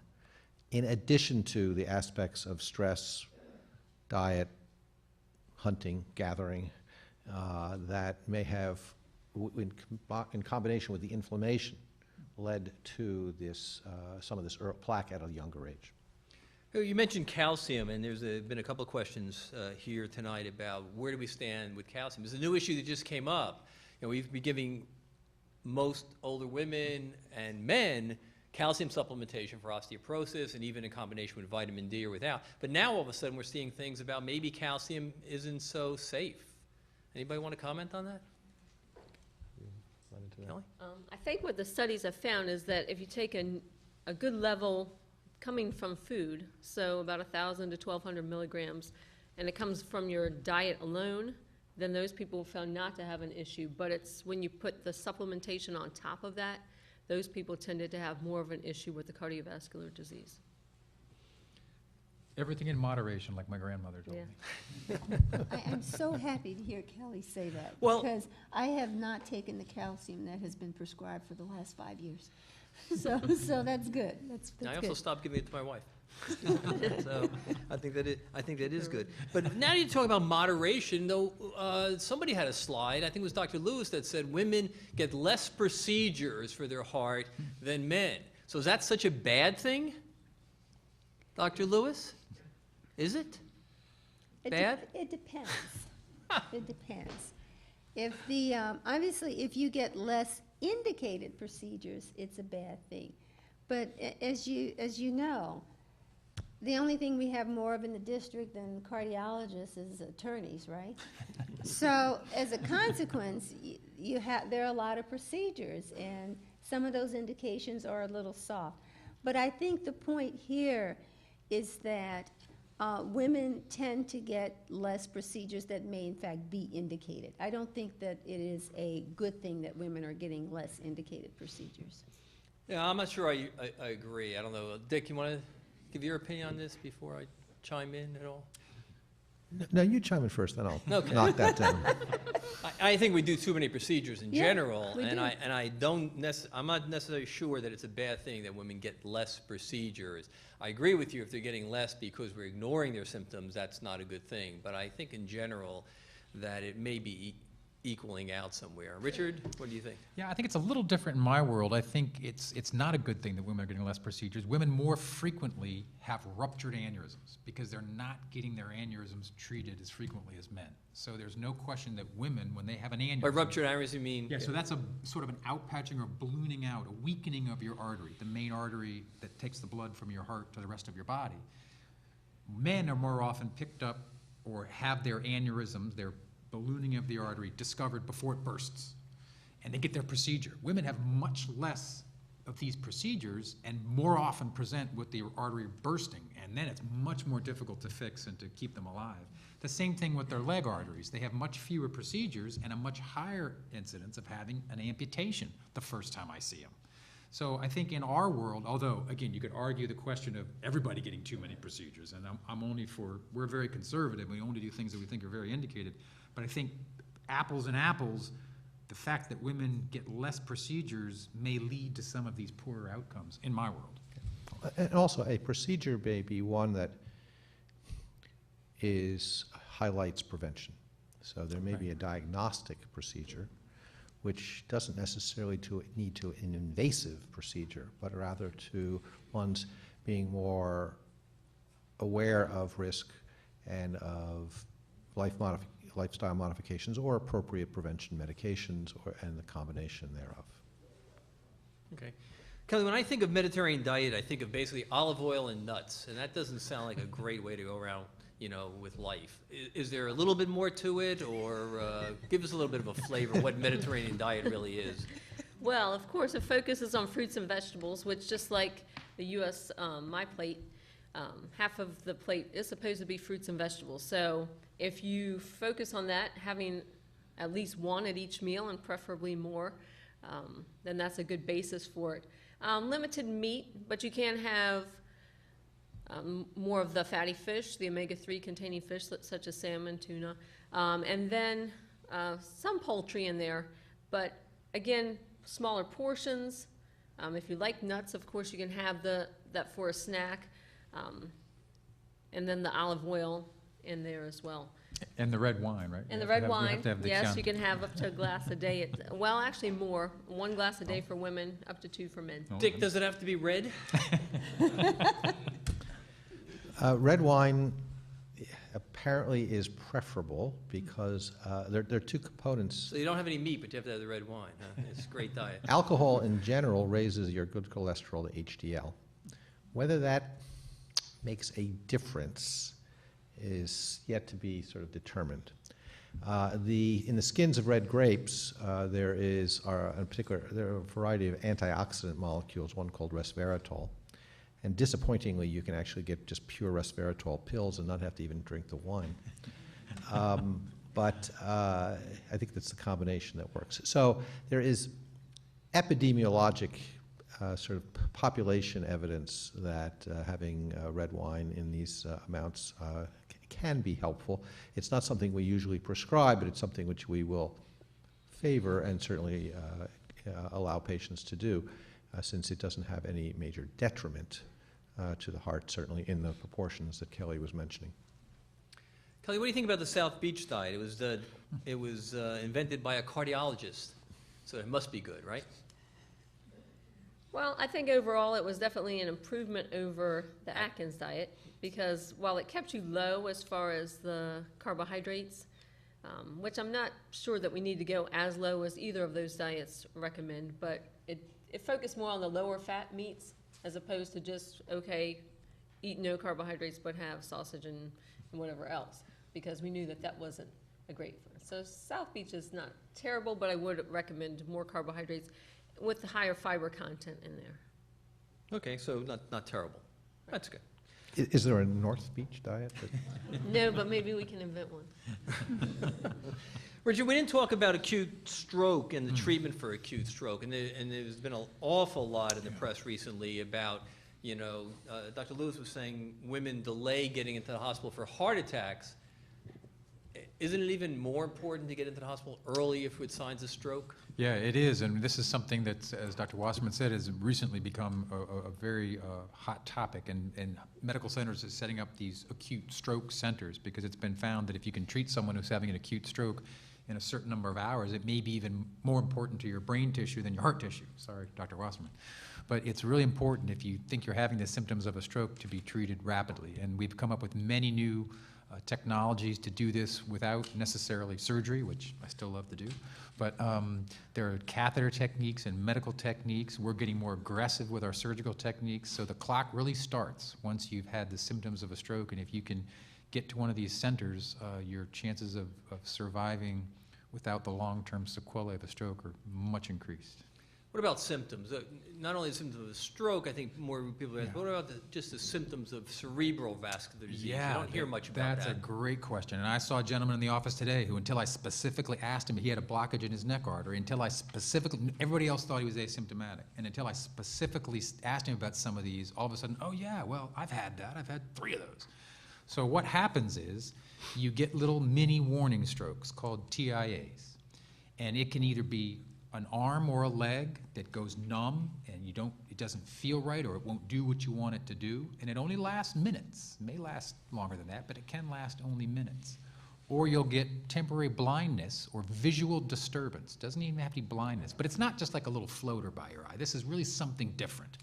in addition to the aspects of stress, diet, hunting, gathering, that may have, in combination with the inflammation, led to this, some of this plaque at a younger age. You mentioned calcium, and there's been a couple of questions here tonight about where do we stand with calcium. There's a new issue that just came up. We've been giving most older women and men calcium supplementation for osteoporosis, and even in combination with vitamin D or without. But now all of a sudden we're seeing things about maybe calcium isn't so safe. Anybody want to comment on that? Kelly? I think what the studies have found is that if you take a good level coming from food, so about 1,000 to 1,200 milligrams, and it comes from your diet alone, then those people found not to have an issue. But it's when you put the supplementation on top of that, those people tended to have more of an issue with the cardiovascular disease. Everything in moderation, like my grandmother told Yeah. me. I'm so happy to hear Kelly say that, Well- because I have not taken the calcium that has been prescribed for the last 5 years. So that's good. That's I also good. stopped giving it to my wife. So I think that is good. But now you talk about moderation, though. Somebody had a slide. I think it was Dr. Lewis that said women get less procedures for their heart than men. So is that such a bad thing, Dr. Lewis? Is it? Bad? It depends. It depends. If the obviously, if you get less indicated procedures, it's a bad thing. But as you know, the only thing we have more of in the district than cardiologists is attorneys, right? So as a consequence, there are a lot of procedures, and some of those indications are a little soft. But I think the point here is that women tend to get less procedures that may in fact be indicated. I don't think that it is a good thing that women are getting less indicated procedures. Yeah, I'm not sure I agree. I don't know. Dick, you want to give your opinion on this before I chime in at all? No, you chime in first, then I'll Okay. knock that down. I think we do too many procedures in Yeah, general, we and do. I'm not necessarily sure that it's a bad thing that women get less procedures. I agree with you if they're getting less because we're ignoring their symptoms, that's not a good thing. But I think in general that it may be equaling out somewhere. Richard, what do you think? Yeah, I think it's a little different in my world. I think it's not a good thing that women are getting less procedures. Women more frequently have ruptured aneurysms because they're not getting their aneurysms treated as frequently as men. So there's no question that women, when they have an aneurysm... By ruptured aneurysm, you mean? Yeah, so that's a sort of an outpatching or ballooning out, a weakening of your artery, the main artery that takes the blood from your heart to the rest of your body. Men are more often picked up or have their aneurysms, their ballooning of the artery, discovered before it bursts, and they get their procedure. Women have much less of these procedures and more often present with the artery bursting, and then it's much more difficult to fix and to keep them alive. The same thing with their leg arteries. They have much fewer procedures and a much higher incidence of having an amputation the first time I see them. So I think in our world, although, again, you could argue the question of everybody getting too many procedures, and I'm only for, we're very conservative, we only do things that we think are very indicated, but I think apples and apples, the fact that women get less procedures may lead to some of these poorer outcomes in my world. And also, a procedure may be one that highlights prevention. So there may be a diagnostic procedure, which doesn't necessarily need to an invasive procedure, but rather to one's being more aware of risk and of lifestyle modifications or appropriate prevention medications and the combination thereof. Okay. Kelly, when I think of Mediterranean diet, I think of basically olive oil and nuts, and that doesn't sound like a great way to go around, with life. Is there a little bit more to it, or give us a little bit of a flavor of what Mediterranean diet really is? Well, of course, it focuses on fruits and vegetables, which just like the U.S. My Plate, half of the plate is supposed to be fruits and vegetables. So if you focus on that, having at least one at each meal and preferably more, then that's a good basis for it. Limited meat, but you can have more of the fatty fish, the omega-3 containing fish such as salmon, tuna, and then some poultry in there. But again, smaller portions. If you like nuts, of course, you can have that for a snack. And then the olive oil in there as well. And the red wine, right? And You the have red to have- you wine, have to have the yes, count. you can have up to a glass a day. Well, actually more, 1 glass a day for women, up to 2 for men. Dick, does it have to be red? Red wine apparently is preferable because there are two components. So you don't have any meat, but you have to have the red wine, huh? It's a great diet. Alcohol in general raises your good cholesterol to HDL. Whether that makes a difference is yet to be sort of determined. In the skins of red grapes, there are a variety of antioxidant molecules, one called resveratrol. And disappointingly, you can actually get just pure resveratrol pills and not have to even drink the wine. But I think that's the combination that works. So there is epidemiologic sort of population evidence that having red wine in these amounts can be helpful. It's not something we usually prescribe, but it's something which we will favor and certainly allow patients to do, since it doesn't have any major detriment to the heart, certainly in the proportions that Kelly was mentioning. Kelly, what do you think about the South Beach diet? It was invented by a cardiologist, so it must be good, right? Well, I think overall it was definitely an improvement over the Atkins diet, because while it kept you low as far as the carbohydrates, which I'm not sure that we need to go as low as either of those diets recommend, but it focused more on the lower fat meats as opposed to just, okay, eat no carbohydrates but have sausage and whatever else, because we knew that wasn't a great food. So South Beach is not terrible, but I would recommend more carbohydrates with the higher fiber content in there. Okay, so not terrible. That's good. Is there a North Beach diet? No, but maybe we can invent one. Richard, we didn't talk about acute stroke and the treatment for acute stroke, and there's been an awful lot in the press recently about, Dr. Lewis was saying women delay getting into the hospital for heart attacks. Isn't it even more important to get into the hospital early if with signs of stroke? Yeah, it is, and this is something that, as Dr. Wasserman said, has recently become a very hot topic, and medical centers are setting up these acute stroke centers because it's been found that if you can treat someone who's having an acute stroke in a certain number of hours, it may be even more important to your brain tissue than your heart tissue. Sorry, Dr. Wasserman. But it's really important if you think you're having the symptoms of a stroke to be treated rapidly, and we've come up with many new technologies to do this without necessarily surgery, which I still love to do. But there are catheter techniques and medical techniques. We're getting more aggressive with our surgical techniques. So the clock really starts once you've had the symptoms of a stroke. And if you can get to one of these centers, your chances of surviving without the long-term sequelae of a stroke are much increased. What about symptoms? Not only the symptoms of a stroke, I think more people ask, but what about just the symptoms of cerebral vascular disease? Yeah, you don't hear much about that's that. a great question. And I saw a gentleman in the office today who, until I specifically asked him, he had a blockage in his neck artery, until I specifically, everybody else thought he was asymptomatic. And until I specifically asked him about some of these, all of a sudden, oh yeah, well, I've had that. I've had 3 of those. So what happens is you get little mini warning strokes called TIAs. And it can either be an arm or a leg that goes numb and it doesn't feel right, or it won't do what you want it to do, and it only lasts minutes. It may last longer than that, but it can last only minutes. Or you'll get temporary blindness or visual disturbance. Doesn't even have to be blindness, but it's not just like a little floater by your eye. This is really something different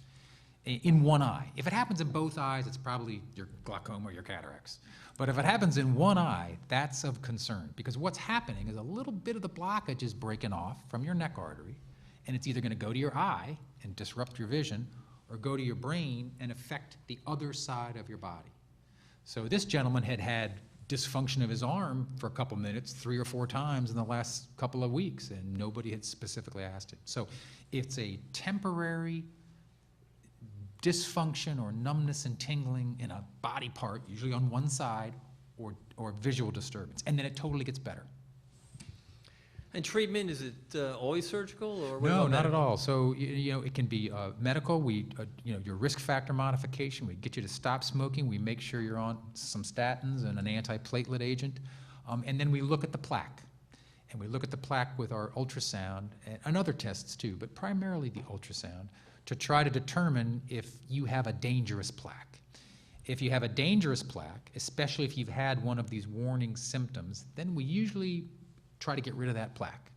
in one eye. If it happens in both eyes, it's probably your glaucoma or your cataracts. But if it happens in one eye, that's of concern, because what's happening is a little bit of the blockage is breaking off from your neck artery, and it's either going to go to your eye and disrupt your vision, or go to your brain and affect the other side of your body. So this gentleman had dysfunction of his arm for a couple minutes, 3 or 4 times in the last couple of weeks, and nobody had specifically asked him. So it's a temporary dysfunction or numbness and tingling in a body part, usually on one side, or visual disturbance, and then it totally gets better. And treatment, is it always surgical, or what No, about not at medical? all. So, you know, it can be medical. Your risk factor modification, we get you to stop smoking. We make sure you're on some statins and an antiplatelet agent. And then we look at the plaque. And we look at the plaque with our ultrasound and other tests too, but primarily the ultrasound, to try to determine if you have a dangerous plaque. If you have a dangerous plaque, especially if you've had one of these warning symptoms, then we usually try to get rid of that plaque.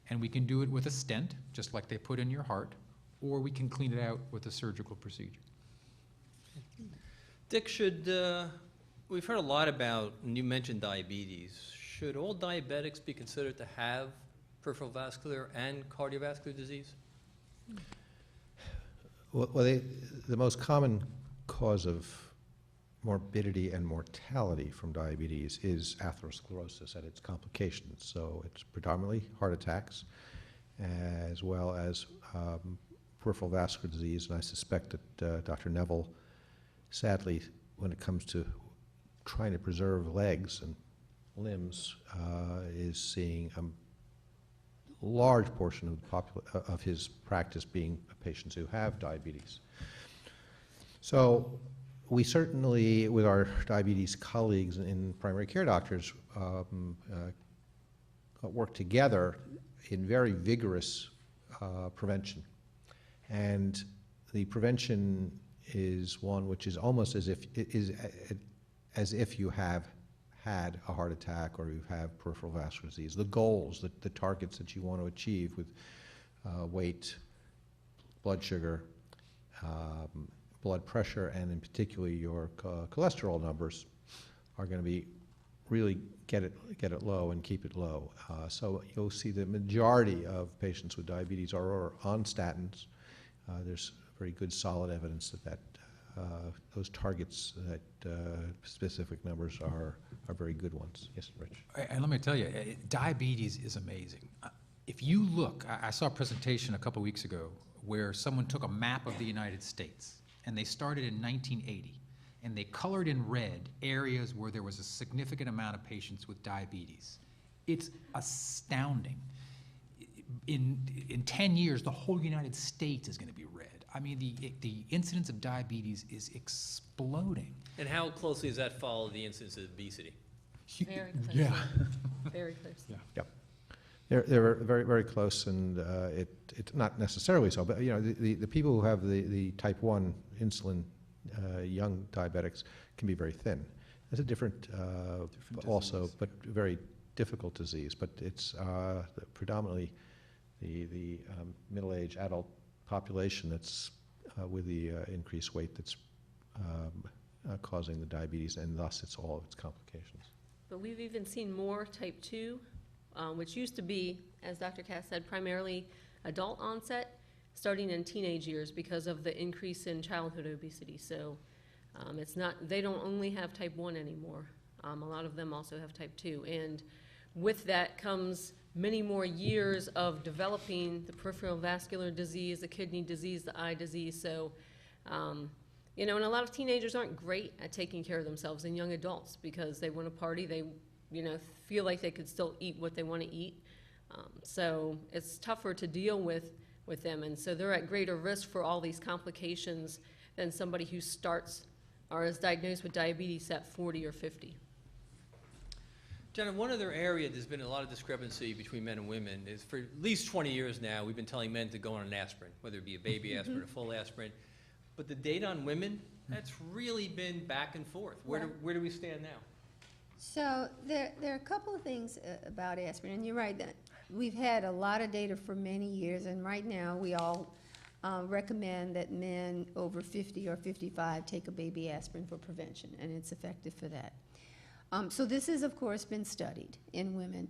And we can do it with a stent, just like they put in your heart, or we can clean it out with a surgical procedure. Dick, we've heard a lot about, and you mentioned diabetes. Should all diabetics be considered to have peripheral vascular and cardiovascular disease? Well, the most common cause of morbidity and mortality from diabetes is atherosclerosis and its complications. So it's predominantly heart attacks, as well as peripheral vascular disease. And I suspect that Dr. Neville, sadly, when it comes to trying to preserve legs and limbs, is seeing a large portion of his practice being patients who have diabetes. So we certainly, with our diabetes colleagues in primary care doctors, work together in very vigorous prevention. And the prevention is one which is almost as if you have had a heart attack or you have peripheral vascular disease. The goals, the targets that you want to achieve with weight, blood sugar, blood pressure, and in particular your cholesterol numbers are going to be really get it low and keep it low. So you'll see the majority of patients with diabetes are on statins. There's very good solid evidence that those targets, that specific numbers are very good ones. Yes, Rich? And let me tell you, diabetes is amazing. If you look, I saw a presentation a couple weeks ago where someone took a map of the United States, and they started in 1980, and they colored in red areas where there was a significant amount of patients with diabetes. It's astounding. In 10 years, the whole United States is going to be red. I mean, the incidence of diabetes is exploding. And how closely does that follow the incidence of obesity? Very close. Yeah. Very close. Yeah. Yep. They're very, very close, and it's not necessarily so, but you know, the people who have the type 1 insulin, young diabetics, can be very thin. It's a different also, but very difficult disease, but it's predominantly the middle-aged adult population that's with the increased weight that's causing the diabetes, and thus it's all of its complications. But we've even seen more type 2, which used to be, as Dr. Cass said, primarily adult onset, starting in teenage years because of the increase in childhood obesity. So it's not, they don't only have type 1 anymore. A lot of them also have type 2. And with that comes many more years of developing the peripheral vascular disease, the kidney disease, the eye disease. So, you know, and a lot of teenagers aren't great at taking care of themselves, and young adults, because they want to party, they, you know, feel like they could still eat what they want to eat. So it's tougher to deal with them, and so they're at greater risk for all these complications than somebody who starts or is diagnosed with diabetes at 40 or 50. Jenna, one other area there's been a lot of discrepancy between men and women is for at least 20 years now, we've been telling men to go on an aspirin, whether it be a baby aspirin or full aspirin. But the data on women, that's really been back and forth. Where do we stand now? So there are a couple of things about aspirin, and you're right that we've had a lot of data for many years, and right now we all recommend that men over 50 or 55 take a baby aspirin for prevention, and it's effective for that. So this has, of course, been studied in women,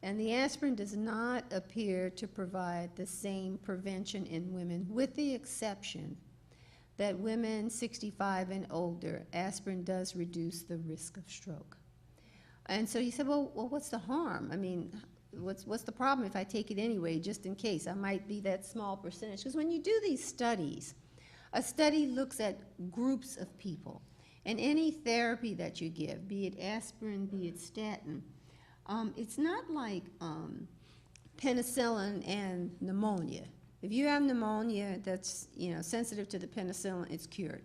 and the aspirin does not appear to provide the same prevention in women, with the exception that women 65 and older, aspirin does reduce the risk of stroke. And so you said, well, what's the harm? I mean, what's the problem if I take it anyway, just in case? I might be that small percentage. Because when you do these studies A study looks at groups of people, and any therapy that you give, be it aspirin, be it statin, it's not like penicillin and pneumonia. If you have pneumonia that's sensitive to the penicillin, it's cured.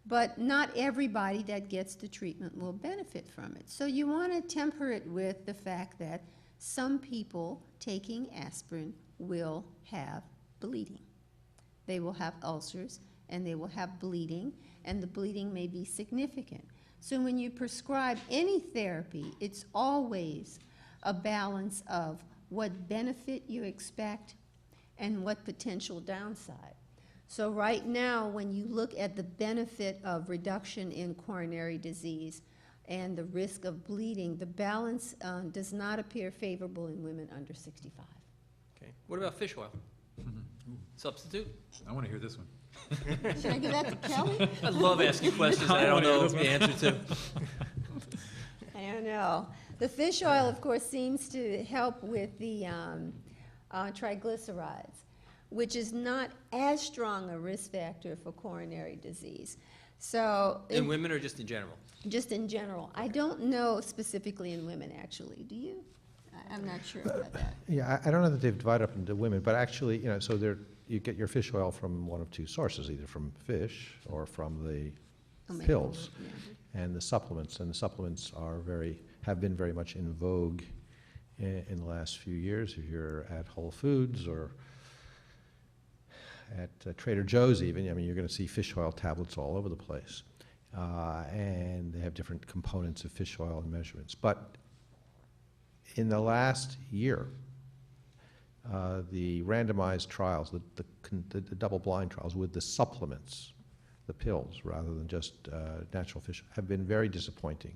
But not everybody that gets the treatment will benefit from it. So you want to temper it with the fact that some people taking aspirin will have bleeding. They will have ulcers, and they will have bleeding, and the bleeding may be significant. So when you prescribe any therapy, it's always a balance of what benefit you expect and what potential downside. So right now, when you look at the benefit of reduction in coronary disease and the risk of bleeding, the balance does not appear favorable in women under 65. Okay. What about fish oil? Substitute? I want to hear this one. Should I give that to Kelly? I love asking questions I don't know the answer to. I don't know. The fish oil, of course, seems to help with the triglycerides, which is not as strong a risk factor for coronary disease. So In women or just in general? just in general. I don't know specifically in women, actually. Do you? I'm not sure about that. Yeah, I don't know that they've divided up into women, but actually, so you get your fish oil from one of two sources, either from fish or from the pills and the supplements. And the supplements have been very much in vogue in the last few years. If you're at Whole Foods or at Trader Joe's even, you're going to see fish oil tablets all over the place. And they have different components of fish oil and measurements. But in the last year, the randomized trials, the double-blind trials with the supplements, the pills, rather than just natural fish, have been very disappointing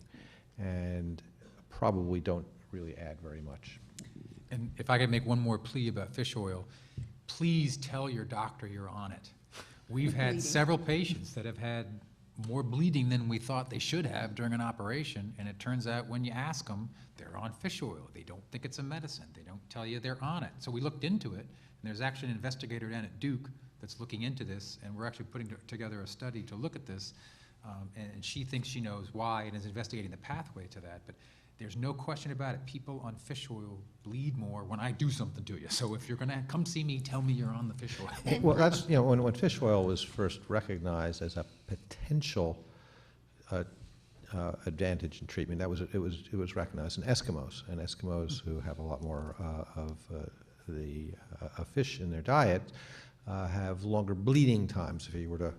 and probably don't really add very much. And if I could make one more plea about fish oil, please tell your doctor you're on it. We've had several patients that have had more bleeding than we thought they should have during an operation, and it turns out when you ask them, they're on fish oil. They don't think it's a medicine. They don't tell you they're on it. So we looked into it, and there's actually an investigator down at Duke that's looking into this, and we're actually putting together a study to look at this, and she thinks she knows why and is investigating the pathway to that. But there's no question about it. People on fish oil bleed more when I do something to you. So if you're going to come see me, tell me you're on the fish oil. Well, that's, when fish oil was first recognized as a potential advantage in treatment, it was recognized in Eskimos, and Eskimos who have a lot more of fish in their diet have longer bleeding times. If you were to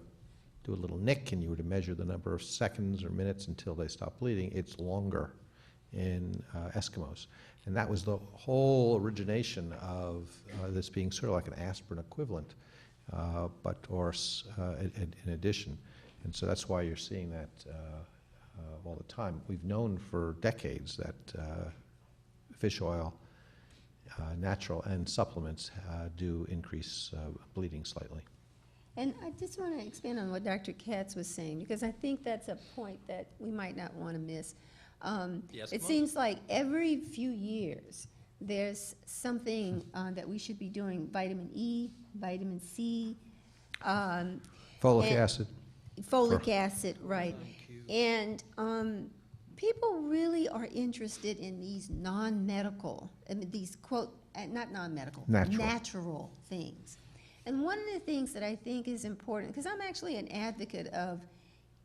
do a little nick and you were to measure the number of seconds or minutes until they stop bleeding, it's longer in Eskimos. And that was the whole origination of this being sort of like an aspirin equivalent, in addition. And so that's why you're seeing that all the time. We've known for decades that fish oil, natural, and supplements do increase bleeding slightly. And I just want to expand on what Dr. Katz was saying, because I think that's a point that we might not want to miss. It seems like every few years there's something that we should be doing: vitamin E, vitamin C, Folic acid. Folic acid, right. And people really are interested in these non-medical, these not non-medical, natural things. And one of the things that I think is important, because I'm actually an advocate of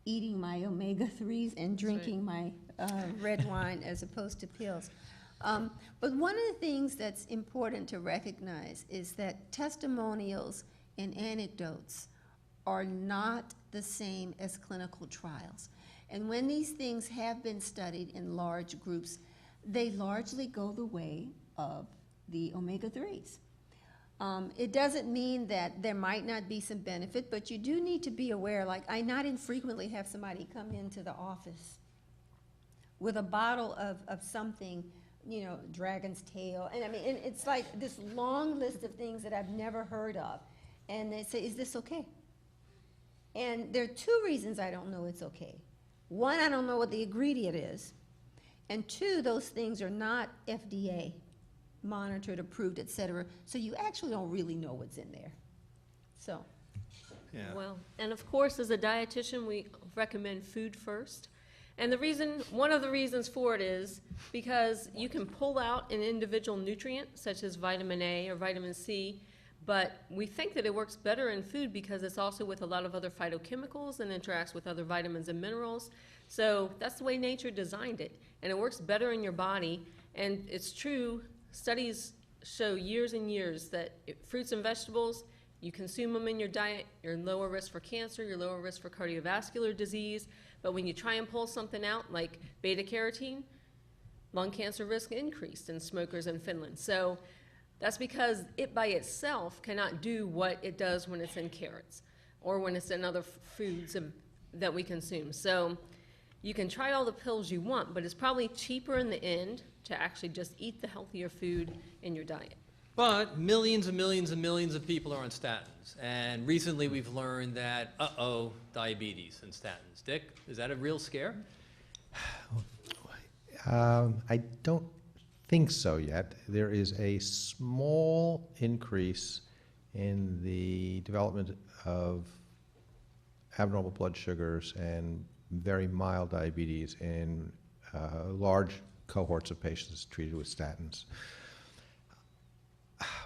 eating my omega-3s and drinking my red wine as opposed to pills. But one of the things that's important to recognize is that testimonials and anecdotes are not the same as clinical trials. And when these things have been studied in large groups, they largely go the way of the omega-3s. It doesn't mean that there might not be some benefit, but you do need to be aware. Like, I not infrequently have somebody come into the office with a bottle of something, dragon's tail. And it's like this long list of things that I've never heard of. And they say, is this okay? And there are two reasons I don't know it's okay. One, I don't know what the ingredient is. And two, those things are not FDA monitored, approved, et cetera. So you actually don't really know what's in there. So. Yeah. Well, and of course, as a dietitian, we recommend food first. And one of the reasons for it is because you can pull out an individual nutrient, such as vitamin A or vitamin C, but we think that it works better in food because it's also with a lot of other phytochemicals and interacts with other vitamins and minerals. So that's the way nature designed it, and it works better in your body. And it's true, studies show years and years that fruits and vegetables, you consume them in your diet, you're lower risk for cancer, you're lower risk for cardiovascular disease. But when you try and pull something out like beta carotene, lung cancer risk increased in smokers in Finland. So that's because it by itself cannot do what it does when it's in carrots or when it's in other foods that we consume. So you can try all the pills you want, but it's probably cheaper in the end to actually just eat the healthier food in your diet. But millions and millions and millions of people are on statins. And recently we've learned that, diabetes and statins. Dick, is that a real scare? I don't think so yet. There is a small increase in the development of abnormal blood sugars and very mild diabetes in large cohorts of patients treated with statins.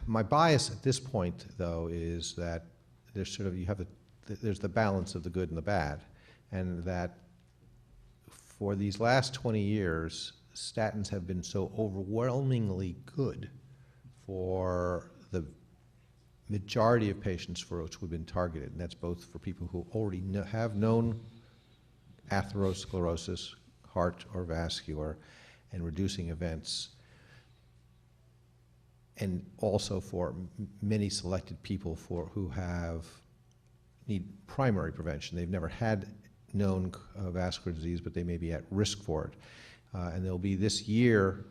My bias at this point, though, is that there's there's the balance of the good and the bad, and that for these last 20 years, statins have been so overwhelmingly good for the majority of patients for which we've been targeted, and that's both for people who already have known atherosclerosis, heart or vascular, and reducing events, and also for many selected people who need primary prevention. They've never had known vascular disease, but they may be at risk for it. And there'll be this year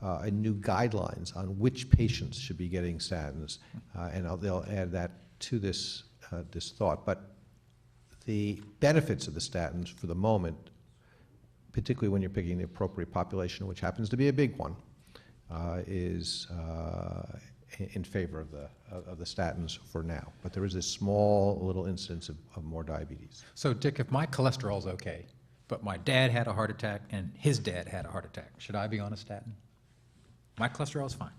new guidelines on which patients should be getting statins, and they'll add that to this thought. But the benefits of the statins for the moment, particularly when you're picking the appropriate population, which happens to be a big one, is in favor of the statins for now. But there is this small little incidence of more diabetes. So Dick, if my cholesterol's okay, but my dad had a heart attack and his dad had a heart attack, should I be on a statin? My cholesterol's fine.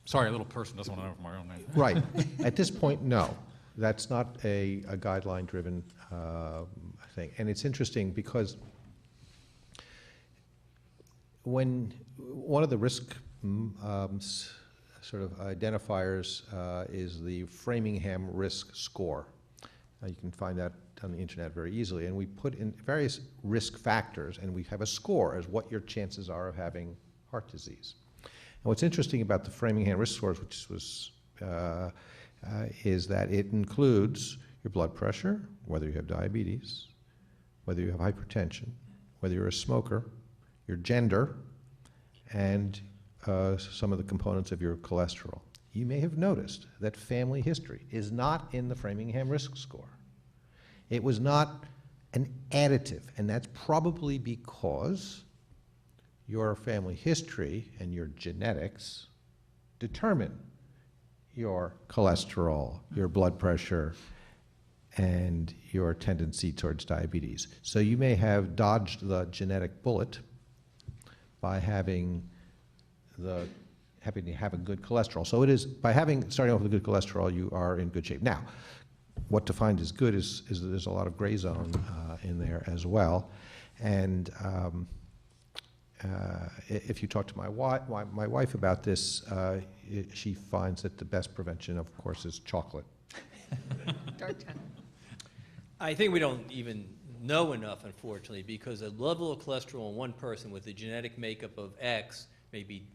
Sorry, a little person doesn't want to know for my own name. Right. At this point, no. That's not a guideline-driven thing. And it's interesting because when one of the risk sort of identifiers is the Framingham risk score. You can find that on the internet very easily. And we put in various risk factors, and we have a score as what your chances are of having heart disease. And what's interesting about the Framingham risk scores, which was is that it includes your blood pressure, whether you have diabetes, whether you have hypertension, whether you're a smoker, your gender, and some of the components of your cholesterol. You may have noticed that family history is not in the Framingham risk score. It was not an additive, and that's probably because your family history and your genetics determine your cholesterol, your blood pressure, and your tendency towards diabetes. So you may have dodged the genetic bullet by having to have a good cholesterol. So it is, by starting off with a good cholesterol, you are in good shape. Now, what defined as good is that there's a lot of gray zone in there as well. And if you talk to my wife about this, she finds that the best prevention, of course, is chocolate. Dark chocolate. I think we don't even know enough, unfortunately, because a level of cholesterol in one person with a genetic makeup of X may be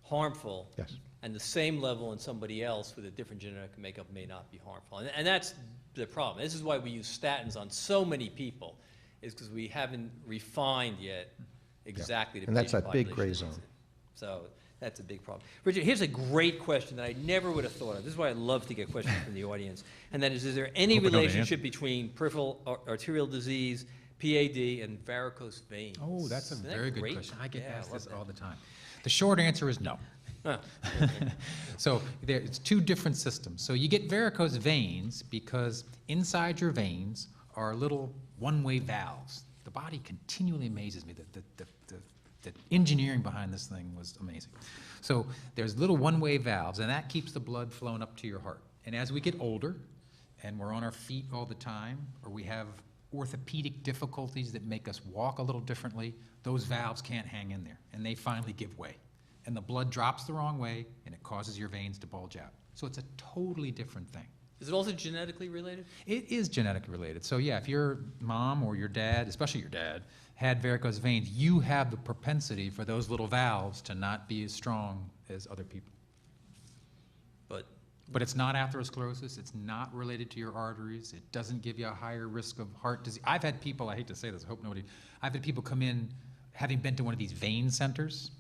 harmful, Yes. and the same level in somebody else with a different genetic makeup may not be harmful. And that's the problem. This is why we use statins on so many people, is because we haven't refined yet exactly the And that's patient that big population gray that needs zone. it. So that's a big problem. Richard, here's a great question that I never would have thought of. This is why I love to get questions from the audience. And that is there any Hope I know the relationship between peripheral arterial disease, PAD, and varicose veins? Oh, that's a Isn't that very good great? question. I get Yeah, asked love this that. all the time. The short answer is no. So it's two different systems. So you get varicose veins because inside your veins are little one-way valves. The body continually amazes me. The engineering behind this thing was amazing. So there's little one-way valves, and that keeps the blood flowing up to your heart. And as we get older, and we're on our feet all the time, or we have orthopedic difficulties that make us walk a little differently, those valves can't hang in there, and they finally give way. And the blood drops the wrong way, and it causes your veins to bulge out. So it's a totally different thing. Is it also genetically related? It is genetically related. So yeah, if your mom or your dad, especially your dad, had varicose veins, you have the propensity for those little valves to not be as strong as other people. But it's not atherosclerosis. It's not related to your arteries. It doesn't give you a higher risk of heart disease. I've had people, I hate to say this, I hope nobody, I've had people come in having been to one of these vein centers.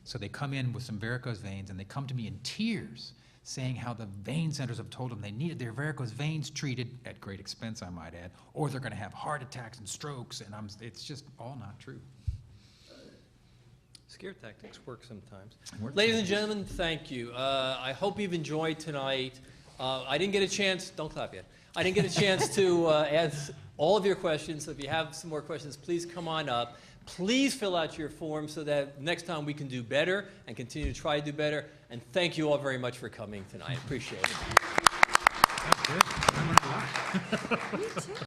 So they come in with some varicose veins, and they come to me in tears saying how the vein centers have told them they needed their varicose veins treated, at great expense, I might add, or they're going to have heart attacks and strokes, and it's just all not true. Scare tactics work sometimes. Work Ladies and gentlemen, thank you. I hope you've enjoyed tonight. I didn't get a chance, don't clap yet. I didn't get a chance to ask all of your questions, so if you have some more questions, please come on up. Please fill out your form so that next time we can do better and continue to try to do better. And thank you all very much for coming tonight. Appreciate it. That's good.